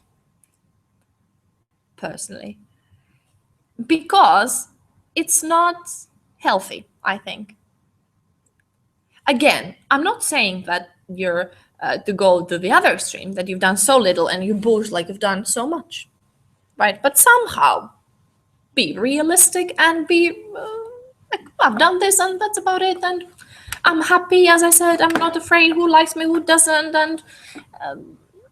personally, because it's not healthy, I think. Again, I'm not saying that you're to go to the other extreme, that you've done so little and you boast like you've done so much, right? But somehow be realistic and be like, I've done this and that's about it, and I'm happy, as I said, I'm not afraid who likes me, who doesn't, and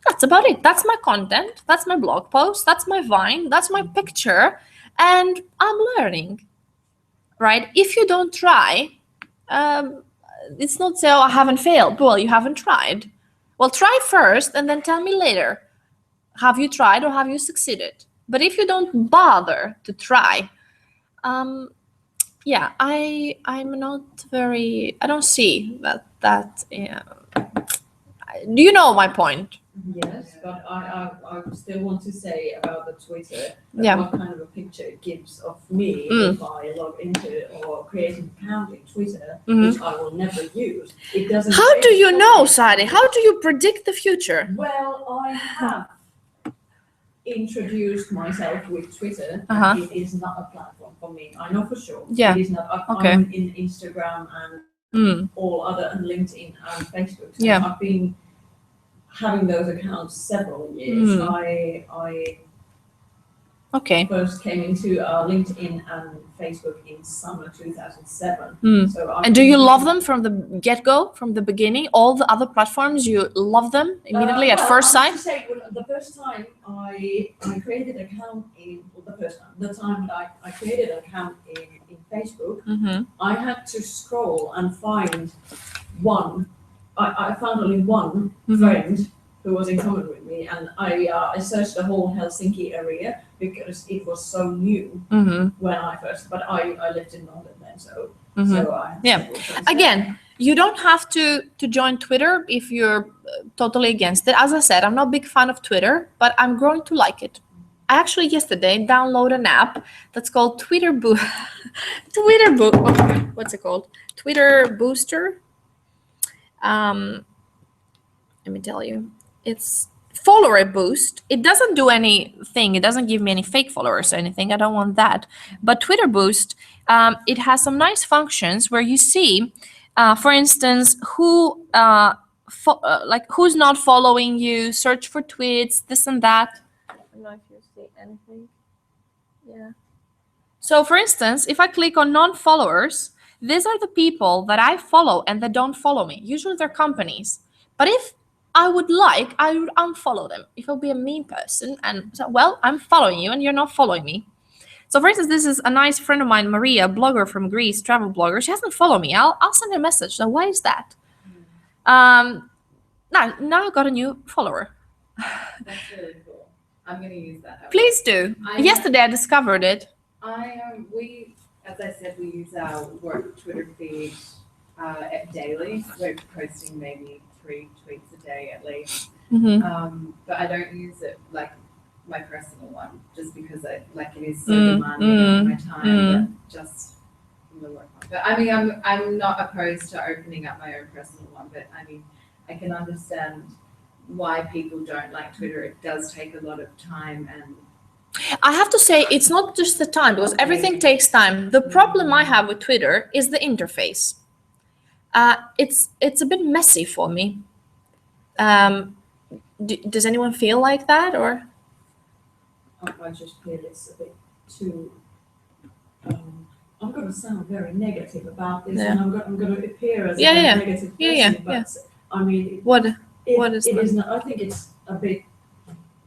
that's about it. That's my content, that's my blog post, that's my Vine, that's my picture, and I'm learning, right? If you don't try, it's not so I haven't failed. Well, you haven't tried. Well, try first and then tell me later, have you tried or have you succeeded? But if you don't bother to try, yeah, I'm not very, I don't see that do you know my point? Yes, but I still want to say about the Twitter, Yeah. what kind of a picture it gives of me Mm. if I log into or create an account in Twitter, Mhm. which I will never use. It doesn't. How do change you know, something. Sadi? How do you predict the future? Well, I have introduced myself with Twitter. Uh-huh. It is not a platform for me. I know for sure. Yeah. It is not. Okay. I'm in Instagram and Mm. all other, and LinkedIn and Facebook. So Yeah. I've been having those accounts several years. Mm. I Okay. first came into LinkedIn and Facebook in summer 2007. Mm. So I've And do you been- love them from the get-go, from the beginning? All the other platforms, you love them immediately at Well, first I have sight? to say, the first time I created an account the time that I created an account in Facebook, Mm-hmm. I had to scroll and find one. I found only one Mhm. friend who was in common with me, and I searched the whole Helsinki area because it was so new Mm-hmm. when I first. But I lived in London then, so Mm-hmm. so I had Yeah. several friends there. Again, you don't have to join Twitter if you're totally against it. As I said, I'm not a big fan of Twitter, but I'm growing to like it. I actually yesterday downloaded an app that's called what's it called? Twitter Booster. Let me tell you, it's follower boost. It doesn't do anything. It doesn't give me any fake followers or anything. I don't want that. But Twitter Boost, it has some nice functions where you see, for instance, who's not following you. Search for tweets, this and that. I don't know if you see anything. Yeah. So, for instance, if I click on non-followers, these are the people that I follow and that don't follow me. Usually they're companies. But if I would unfollow them. If I'll be a mean person and so, well, I'm following you and you're not following me. So for instance, this is a nice friend of mine, Maria, blogger from Greece, travel blogger. She hasn't followed me. I'll send her a message. So why is that? Now I got a new follower. That's really cool. I'm gonna use that. Please do. Yesterday I discovered it. We, as I said, we use our work Twitter feed daily. We're posting maybe 3 tweets a day at least. Mm-hmm. But I don't use it like my personal one, just because it is so demanding of my time, that just from the work one. But I mean, I'm not opposed to opening up my own personal one, but I mean, I can understand why people don't like Twitter. It does take a lot of time, and I have to say, it's not just the time, because everything takes time. The problem I have with Twitter is the interface. It's a bit messy for me. Does anyone feel like that, or? I just feel it's a bit too. I'm going to sound very negative about this, and I'm going to appear as a very negative person. But I mean, what is it is not. I think it's a bit.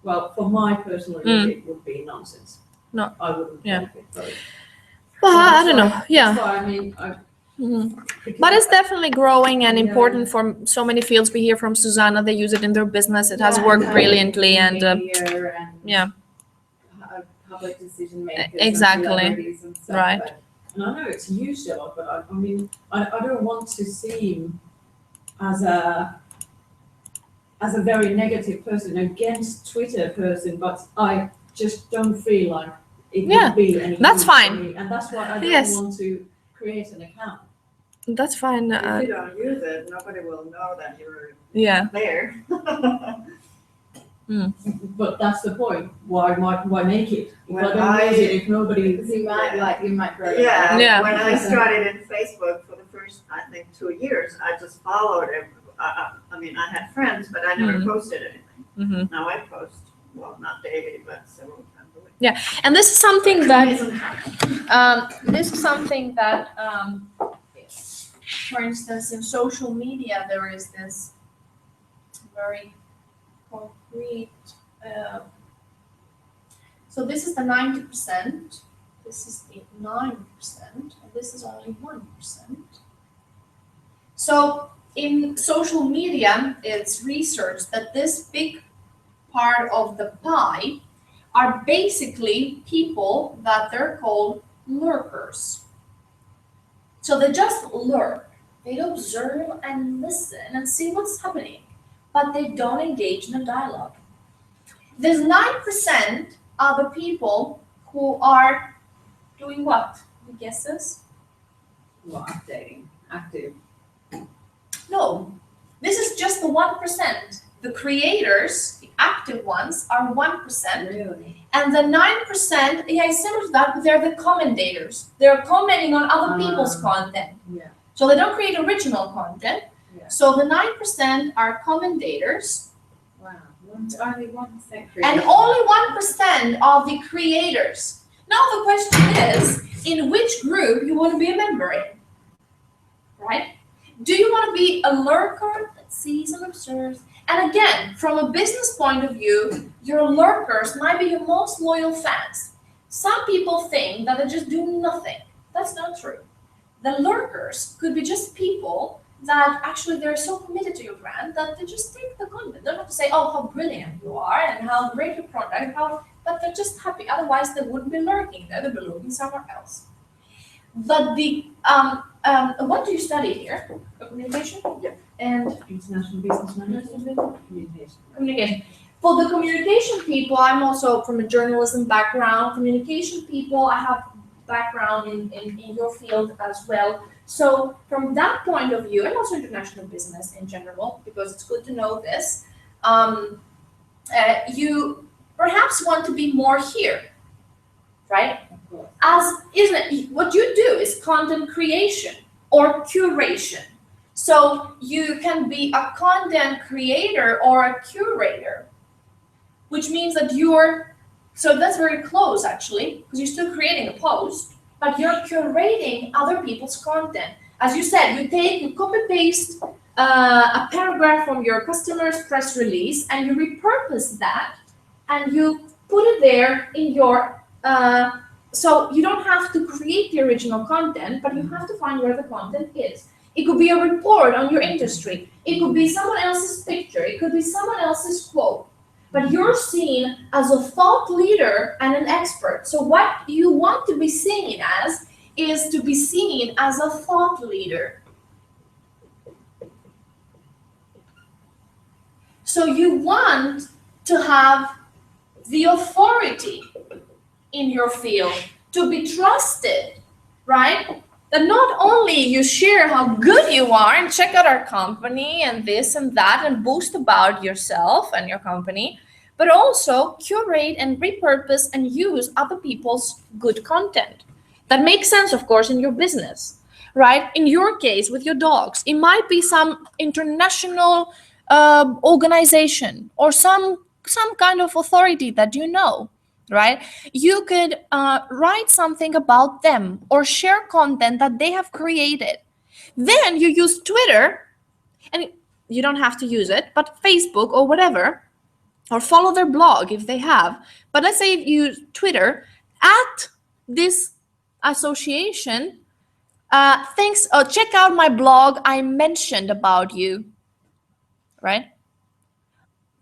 Well, for my personal use, it would be nonsense. No. I wouldn't benefit from it. Well, I don't know. Yeah. That's why I mean. But it's definitely growing and important for so many fields. We hear from Susanna, they use it in their business. It has worked brilliantly, and yeah. Public decision makers. Exactly. And stuff, right. And I know it's used a lot, but I mean, I don't want to seem as a very negative person against Twitter person, but I just don't feel like it would be any that's use fine. for me, and that's why I don't want to create an account. That's fine. If you don't use it, nobody will know that you're there. But that's the point. Why make it? When If I don't use it, if nobody, Because you might grow. Yeah. When I started in Facebook for the first, I think, 2 years, I just followed it. I mean, I had friends, but I never posted anything. Now I post, well, not daily, but several times a week. Yeah, and this is something that for instance, in social media, there is this very concrete. So this is the 90%. This is the 9%, and this is only 1%. So in social media, it's researched that this big part of the pie are basically people that they're called lurkers. So they just lurk. They observe and listen and see what's happening, but they don't engage in a dialogue. There's 9% are the people who are doing what? Any guesses? Well, updating, active. No, this is just the 1%. The creators, the active ones, are 1%. Really? And the 9%, it's similar to that, but they're the commentators. They're commenting on other people's content. Yeah. So they don't create original content. Yeah. So the 9% are commentators. Wow. Only 1% And only 1% of the creators. Now the question is, in which group you want to be a member in? Right? Do you want to be a lurker that sees and observes? And again, from a business point of view, your lurkers might be your most loyal fans. Some people think that they just do nothing. That's not true. The lurkers could be just people that actually they're so committed to your brand that they just take the content. They don't have to say, oh, how brilliant you are and how great your product, but they're just happy. Otherwise, they wouldn't be lurking there. They'd be lurking somewhere else. But the what do you study here? Communication? Yeah. And international business management, communication. For the communication people, I'm also from a journalism background. Communication people, I have background in your field as well. So from that point of view, and also international business in general, because it's good to know this, you perhaps want to be more here, right? As isn't it, what you do is content creation or curation. So you can be a content creator or a curator, which means that so that's very close actually, because you're still creating a post, but you're curating other people's content. As you said, you copy paste a paragraph from your customer's press release and you repurpose that and you put it there in your, so you don't have to create the original content, but you have to find where the content is. It could be a report on your industry. It could be someone else's picture. It could be someone else's quote. But you're seen as a thought leader and an expert. So what you want to be seen as is to be seen as a thought leader. So you want to have the authority in your field, to be trusted, right? That not only you share how good you are and check out our company and this and that and boast about yourself and your company, but also curate and repurpose and use other people's good content. That makes sense, of course, in your business, right? In your case, with your dogs, it might be some international organization or some kind of authority that you know, right? You could write something about them or share content that they have created. Then you use Twitter, and you don't have to use it, but Facebook or whatever, or follow their blog if they have. But let's say you use Twitter at this association. Thanks, check out my blog, I mentioned about you, right?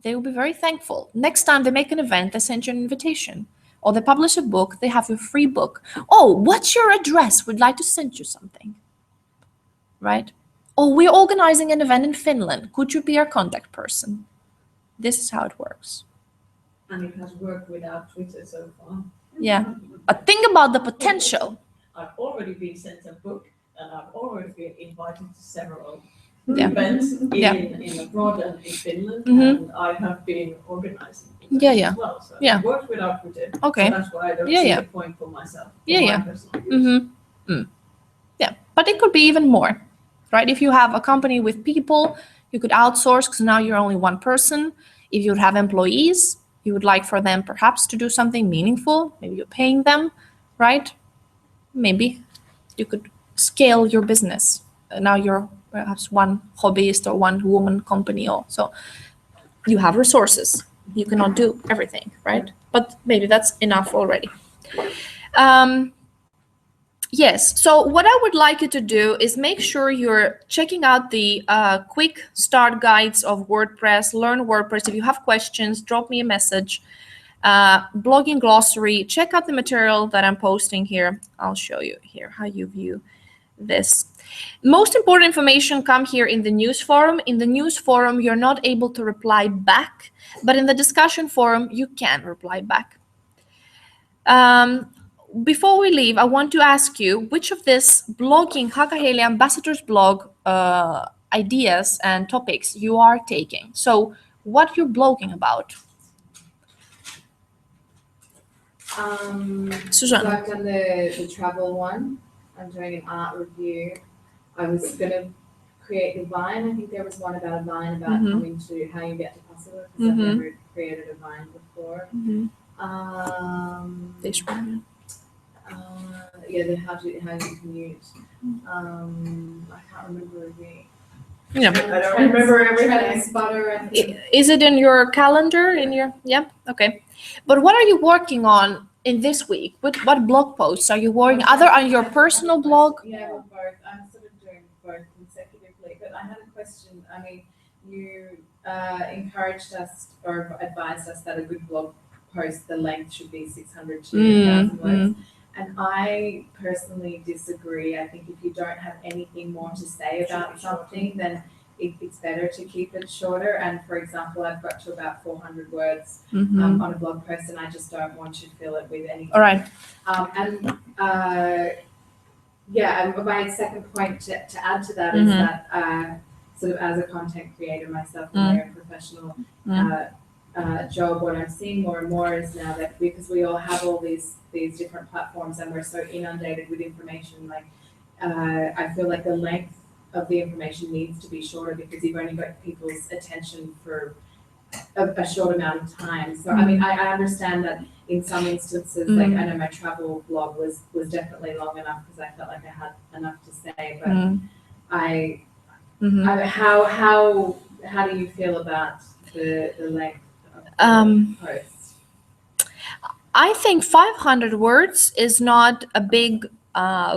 They will be very thankful. Next time they make an event, they send you an invitation. Or they publish a book, they have your free book. Oh, what's your address? We'd like to send you something, right? Or we're organizing an event in Finland. Could you be our contact person? This is how it works. And it has worked without Twitter so far. Yeah. But think about the potential. I've already been sent a book, and I've already been invited to several Yeah. events Yeah. in abroad and in Finland, Mhm. and I have been organizing events Yeah. as well. So Yeah. it works without Twitter. Okay. So that's why I don't Yeah, see yeah. the point for myself. Yeah. My personal use. Mm-hmm. Yeah, but it could be even more, right? If you have a company with people, you could outsource because now you're only one person. If you have employees, you would like for them perhaps to do something meaningful. Maybe you're paying them, right? Maybe you could scale your business. Now you're perhaps one hobbyist or one woman company, or so you have resources. You cannot do everything, right? But maybe that's enough already. Yes, so what I would like you to do is make sure you're checking out the quick start guides of WordPress, Learn WordPress. If you have questions, drop me a message. Blogging glossary, check out the material that I'm posting here. I'll show you here how you view this. Most important information come here in the news forum. In the news forum, you're not able to reply back, but in the discussion forum, you can reply back. Before we leave, I want to ask you which of this blogging Hakaheili Ambassadors blog ideas and topics you are taking. So what you're blogging about. Susanne. So I've done the travel one. I'm doing an art review. I was going to create the Vine. I think there was one about a Vine about coming to how you get to Pasila, because I've never created a Vine before. This one. Yeah, how you can use. I can't remember again. Yeah. I don't remember everything. Butter. Is it in your calendar? In your okay. But what are you working on in this week? What blog posts are you working? Other on your personal blog? Yeah, well, both. I'm sort of doing both consecutively. But I had a question. I mean, you encouraged us or advised us that a good blog post, the length should be 600 to 1,000 words. And I personally disagree. I think if you don't have anything more to say about something, then it's better to keep it shorter. And for example, I've got to about 400 words on a blog post, and I just don't want to fill it with anything. All right. And my second point to add to that is that sort of as a content creator myself in my own professional job, what I'm seeing more and more is now that because we all have all these different platforms and we're so inundated with information, like I feel like the length of the information needs to be shorter because you've only got people's attention for a short amount of time. So I mean, I understand that in some instances, like I know my travel blog was definitely long enough because I felt like I had enough to say, but how do you feel about the length of the post? I think 500 words is not a big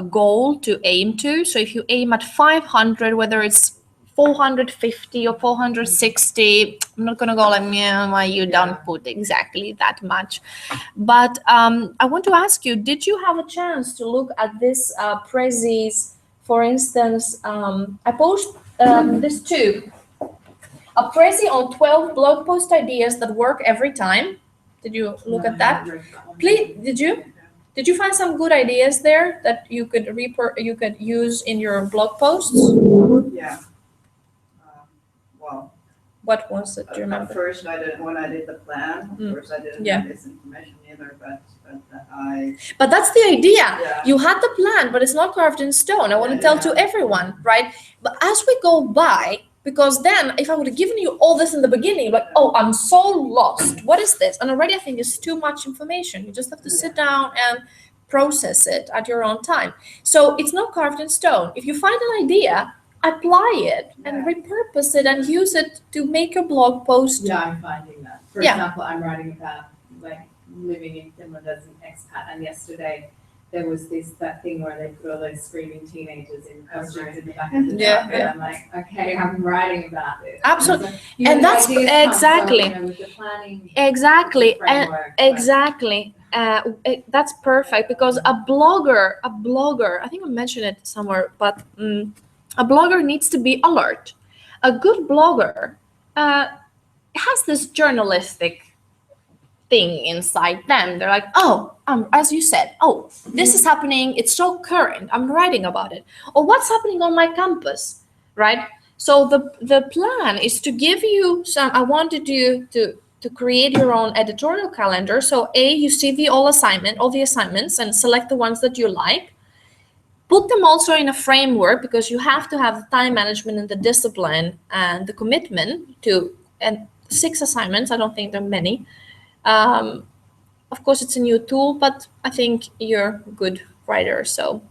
goal to aim to. So if you aim at 500, whether it's 450 or 460, I'm not going to go like, why you don't put exactly that much. But I want to ask you, did you have a chance to look at this Prezi's, for instance, I post this too. A Prezi on 12 blog post ideas that work every time. Did you look No, at I that? haven't read that one. Please, did you find some good ideas there that you could use in your blog posts? Yeah. Well, What was it? Do you at remember? first when I did the plan, of course, I didn't Yeah. have this information either, but I, But that's the idea. yeah. You had the plan, but it's not carved in stone. I want to Yeah, tell yeah. to everyone, right? But as we go by, because then if I would have given you all this in the beginning, like, oh, I'm so lost. What is this? And already I think it's too much information. You just have to sit down and process it at your own time. So it's not carved in stone. If you find an idea, apply it and repurpose it and use it to make a blog post. Yeah, I'm finding that. For Yeah. example, I'm writing about like living in Finland as an expat, and yesterday there was that thing where they put all those screaming teenagers in costumes in the back of the Yeah, truck, and I'm like, okay, I'm writing about this. Absolutely. So, you And know, that's ideas come, so, exactly. you know, with the planning, Exactly. the And framework, but- exactly. That's perfect because a blogger, I think I mentioned it somewhere, but a blogger needs to be alert. A good blogger has this journalistic thing inside them. They're like, oh, as you said, oh, this is happening. It's so current. I'm writing about it. Or what's happening on my campus, right? So the plan is to give you some. I wanted you to create your own editorial calendar. So you see all the assignments and select the ones that you like. Put them also in a framework because you have to have the time management and the discipline and the commitment to, and 6 assignments, I don't think there are many. Of course, it's a new tool, but I think you're a good writer. So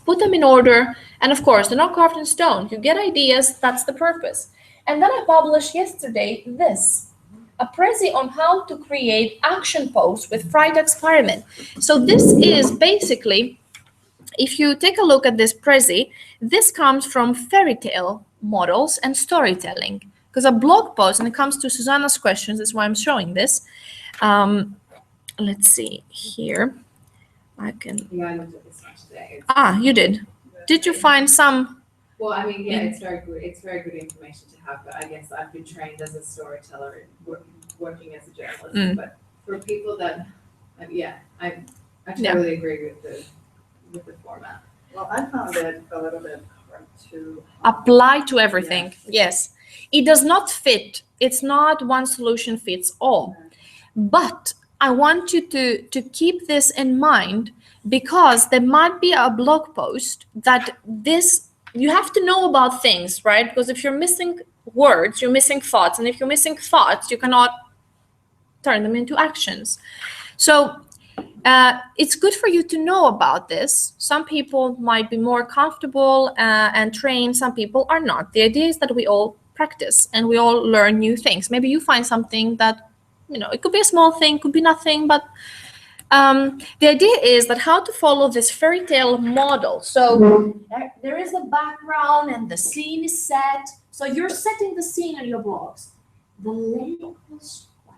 put them in order. And of course, they're not carved in stone. You get ideas, that's the purpose. And then I published yesterday this, a Prezi on how to create action posts with Fright Experiment. So this is basically, if you take a look at this Prezi, this comes from fairy tale models and storytelling. Because a blog post, and it comes to Susanna's questions, that's why I'm showing this. Let's see here. I can. Yeah, I looked at this one today. You did. Did you find some? Well, I mean, yeah, it's very good. It's very good information to have. But I guess I've been trained as a storyteller and working as a journalist. But for people that, I totally agree with the format. Well, I found it a little bit hard to Apply to everything. Yes. It does not fit. It's not one solution fits all. But I want you to keep this in mind because there might be a blog post that you have to know about things, right? Because if you're missing words, you're missing thoughts. And if you're missing thoughts, you cannot turn them into actions. So it's good for you to know about this. Some people might be more comfortable and trained. Some people are not. The idea is that we all practice and we all learn new things. Maybe you find something that, it could be a small thing, could be nothing, but the idea is that how to follow this fairy tale model. So there is the background and the scene is set. So you're setting the scene in your blogs. The lake was white.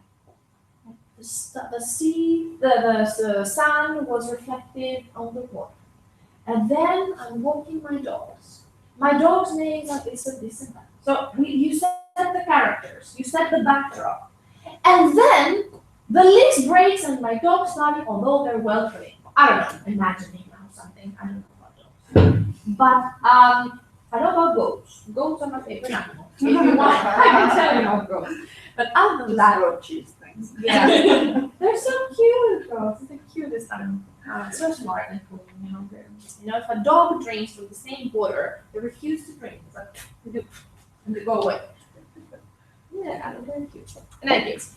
The sea, the sun was reflected on the water. And then I'm walking my dogs. My dog's names are this and this and that. So you set the characters, you set the backdrop. And then the list breaks and my dog started, although they're well trained. I don't know, imagining now something. I don't know about dogs. But I know about goats. Goats are my favorite animal. If you want, I can tell you about goats. But other than that, goat cheese things. yeah, they're so cute. Goats, they're the cutest animal. So smart and cool. If a dog drinks from the same water, they refuse to drink. It's like, and they go away. Yeah, very cute. In any case.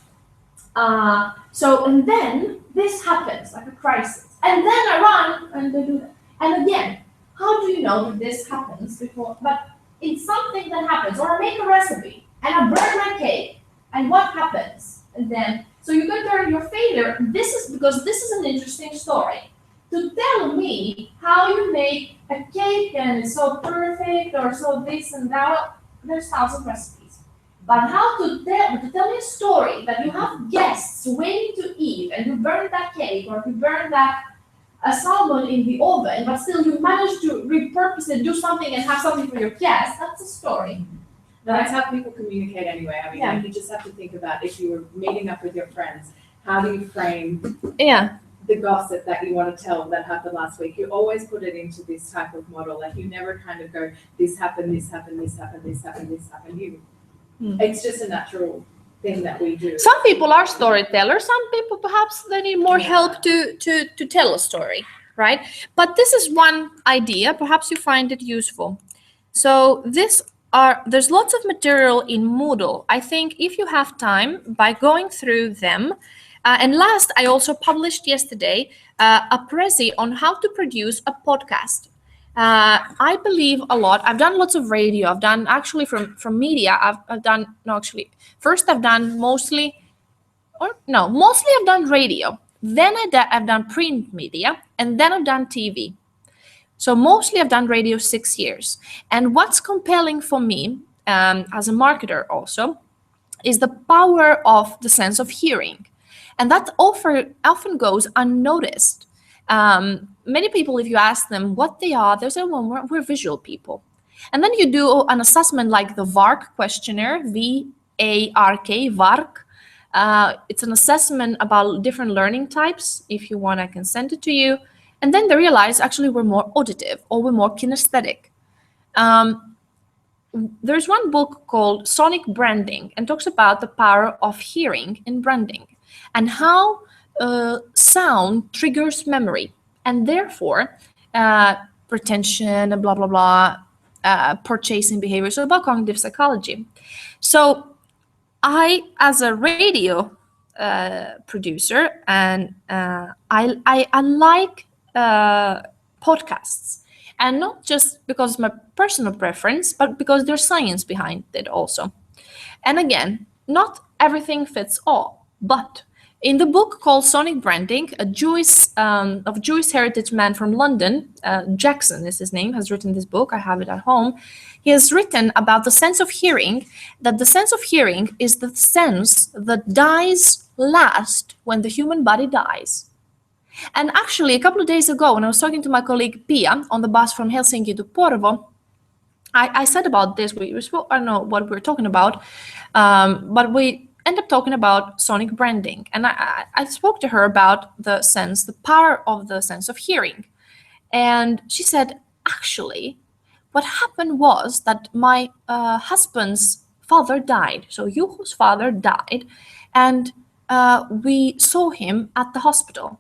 And then this happens, like a crisis. And then I run and they do that. And again, how do you know that this happens before? But it's something that happens. Or I make a recipe and I burn my cake. And what happens? And then, so you can turn your failure. This is because this is an interesting story. To tell me how you make a cake and it's so perfect or so this and that, there's 1,000 recipes. But how to tell me a story that you have guests waiting to eat and you burn that cake or you burn that salmon in the oven, but still you manage to repurpose it, do something and have something for your guests, that's a story. That's how people communicate anyway. I mean, you just have to think about if you were meeting up with your friends how do you frame Yeah. the gossip that you want to tell that happened last week? You always put it into this type of model. Like you never kind of go, this happened, this happened, this happened, this happened, this happened. It's just a natural thing that we do. Some people are storytellers. Some people perhaps they need more help to tell a story, right? But this is one idea. Perhaps you find it useful. So there's lots of material in Moodle. I think if you have time, by going through them, and last, I also published yesterday a prezi on how to produce a podcast. I believe a lot. I've done lots of radio. I've done actually from media. I've done mostly I've done radio. Then I've done print media, and then I've done TV. So mostly I've done radio 6 years. And what's compelling for me as a marketer also is the power of the sense of hearing. And that often goes unnoticed. Many people, if you ask them what they are, they say, well, we're visual people. And then you do an assessment like the VARK questionnaire, V-A-R-K, VARK. It's an assessment about different learning types. If you want, I can send it to you. And then they realize actually we're more auditive or we're more kinesthetic. There's one book called Sonic Branding and talks about the power of hearing in branding and how sound triggers memory and therefore retention and blah, blah, blah, purchasing behavior. So about cognitive psychology. So I, as a radio producer, and I like podcasts, and not just because of my personal preference, but because there's science behind it also. And again, not everything fits all, but in the book called Sonic Branding, a Jewish heritage man from London, Jackson is his name, has written this book. I have it at home. He has written about the sense of hearing, that the sense of hearing is the sense that dies last when the human body dies. And actually, a couple of days ago, when I was talking to my colleague Pia on the bus from Helsinki to Porvoo, I said about this. I don't know what we were talking about, but we ended up talking about sonic branding. And I spoke to her about the power of the sense of hearing. And she said, actually, what happened was that my husband's father died. So Juho's father died, and we saw him at the hospital.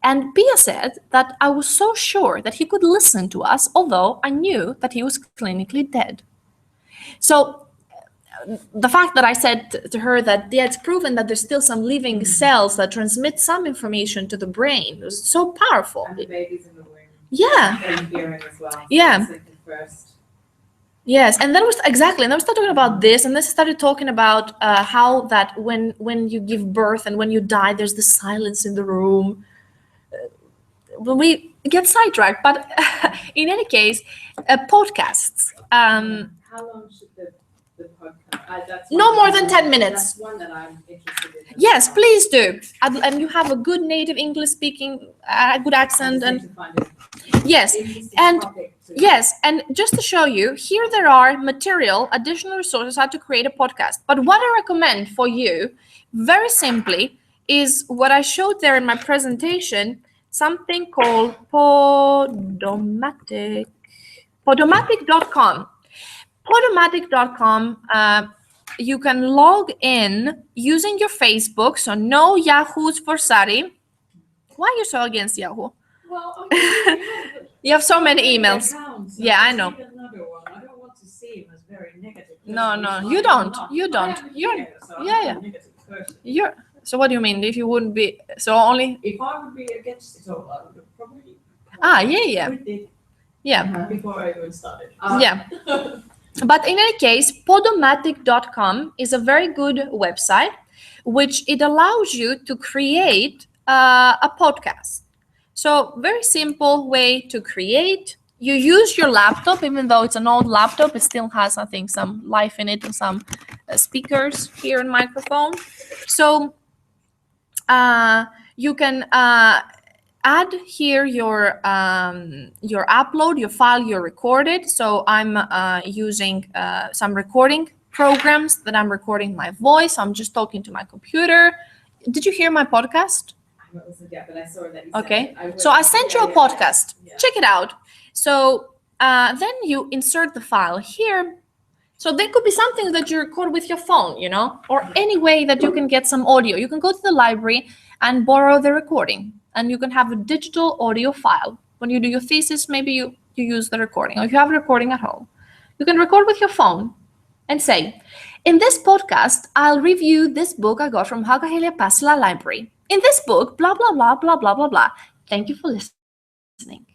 And Pia said that I was so sure that he could listen to us, although I knew that he was clinically dead. So the fact that I said to her that it's proven that there's still some living cells that transmit some information to the brain was so powerful. And the babies in the womb. Yeah. And hearing as well. So Yeah. that's like the first. Yes, and then we started talking about this, and then started talking about how that when you give birth and when you die, there's the silence in the room. When we get sidetracked, but in any case, podcasts. How long should the podcast? That's No one more that than 10 minutes. That's one that I'm interested in. Yes, please do. And you have a good native English speaking, good accent, and yes, and yes, and just to show you, here there are additional resources how to create a podcast. But what I recommend for you, very simply, is what I showed there in my presentation, something called Podomatic. Podomatic.com. Podomatic.com, you can log in using your Facebook, so no Yahoo's for Sari. Why are you so against Yahoo? Well, You have so many emails. Yeah, I know. Another one. I don't want to see him as very negative. No, person. you I'm don't. not. You I don't. am You're- here, so I'm yeah, not yeah. a negative person. So what do you mean? If you wouldn't be, so only, If I would be against it all, I would probably. yeah. quit it Yeah, Before I even started. yeah. But in any case, Podomatic.com is a very good website, which it allows you to create a podcast. So very simple way to create. You use your laptop, even though it's an old laptop, it still has, I think, some life in it and some speakers here and microphone. So you can add here your upload, your file you recorded. So I'm using some recording programs that I'm recording my voice. I'm just talking to my computer. did you hear my podcast? I haven't listened yet, but I saw that you sent Okay. it. I will. So I sent you a Yeah. podcast. Yeah. Check it out. So then you insert the file here. So there could be something that you record with your phone, you know, or any way that you can get some audio. You can go to the library and borrow the recording, and you can have a digital audio file. When you do your thesis, maybe you use the recording, or if you have a recording at home, you can record with your phone and say, in this podcast, I'll review this book I got from Haaga-Helia Pasila Library. In this book, blah, blah, blah, blah, blah, blah, blah. Thank you for listening.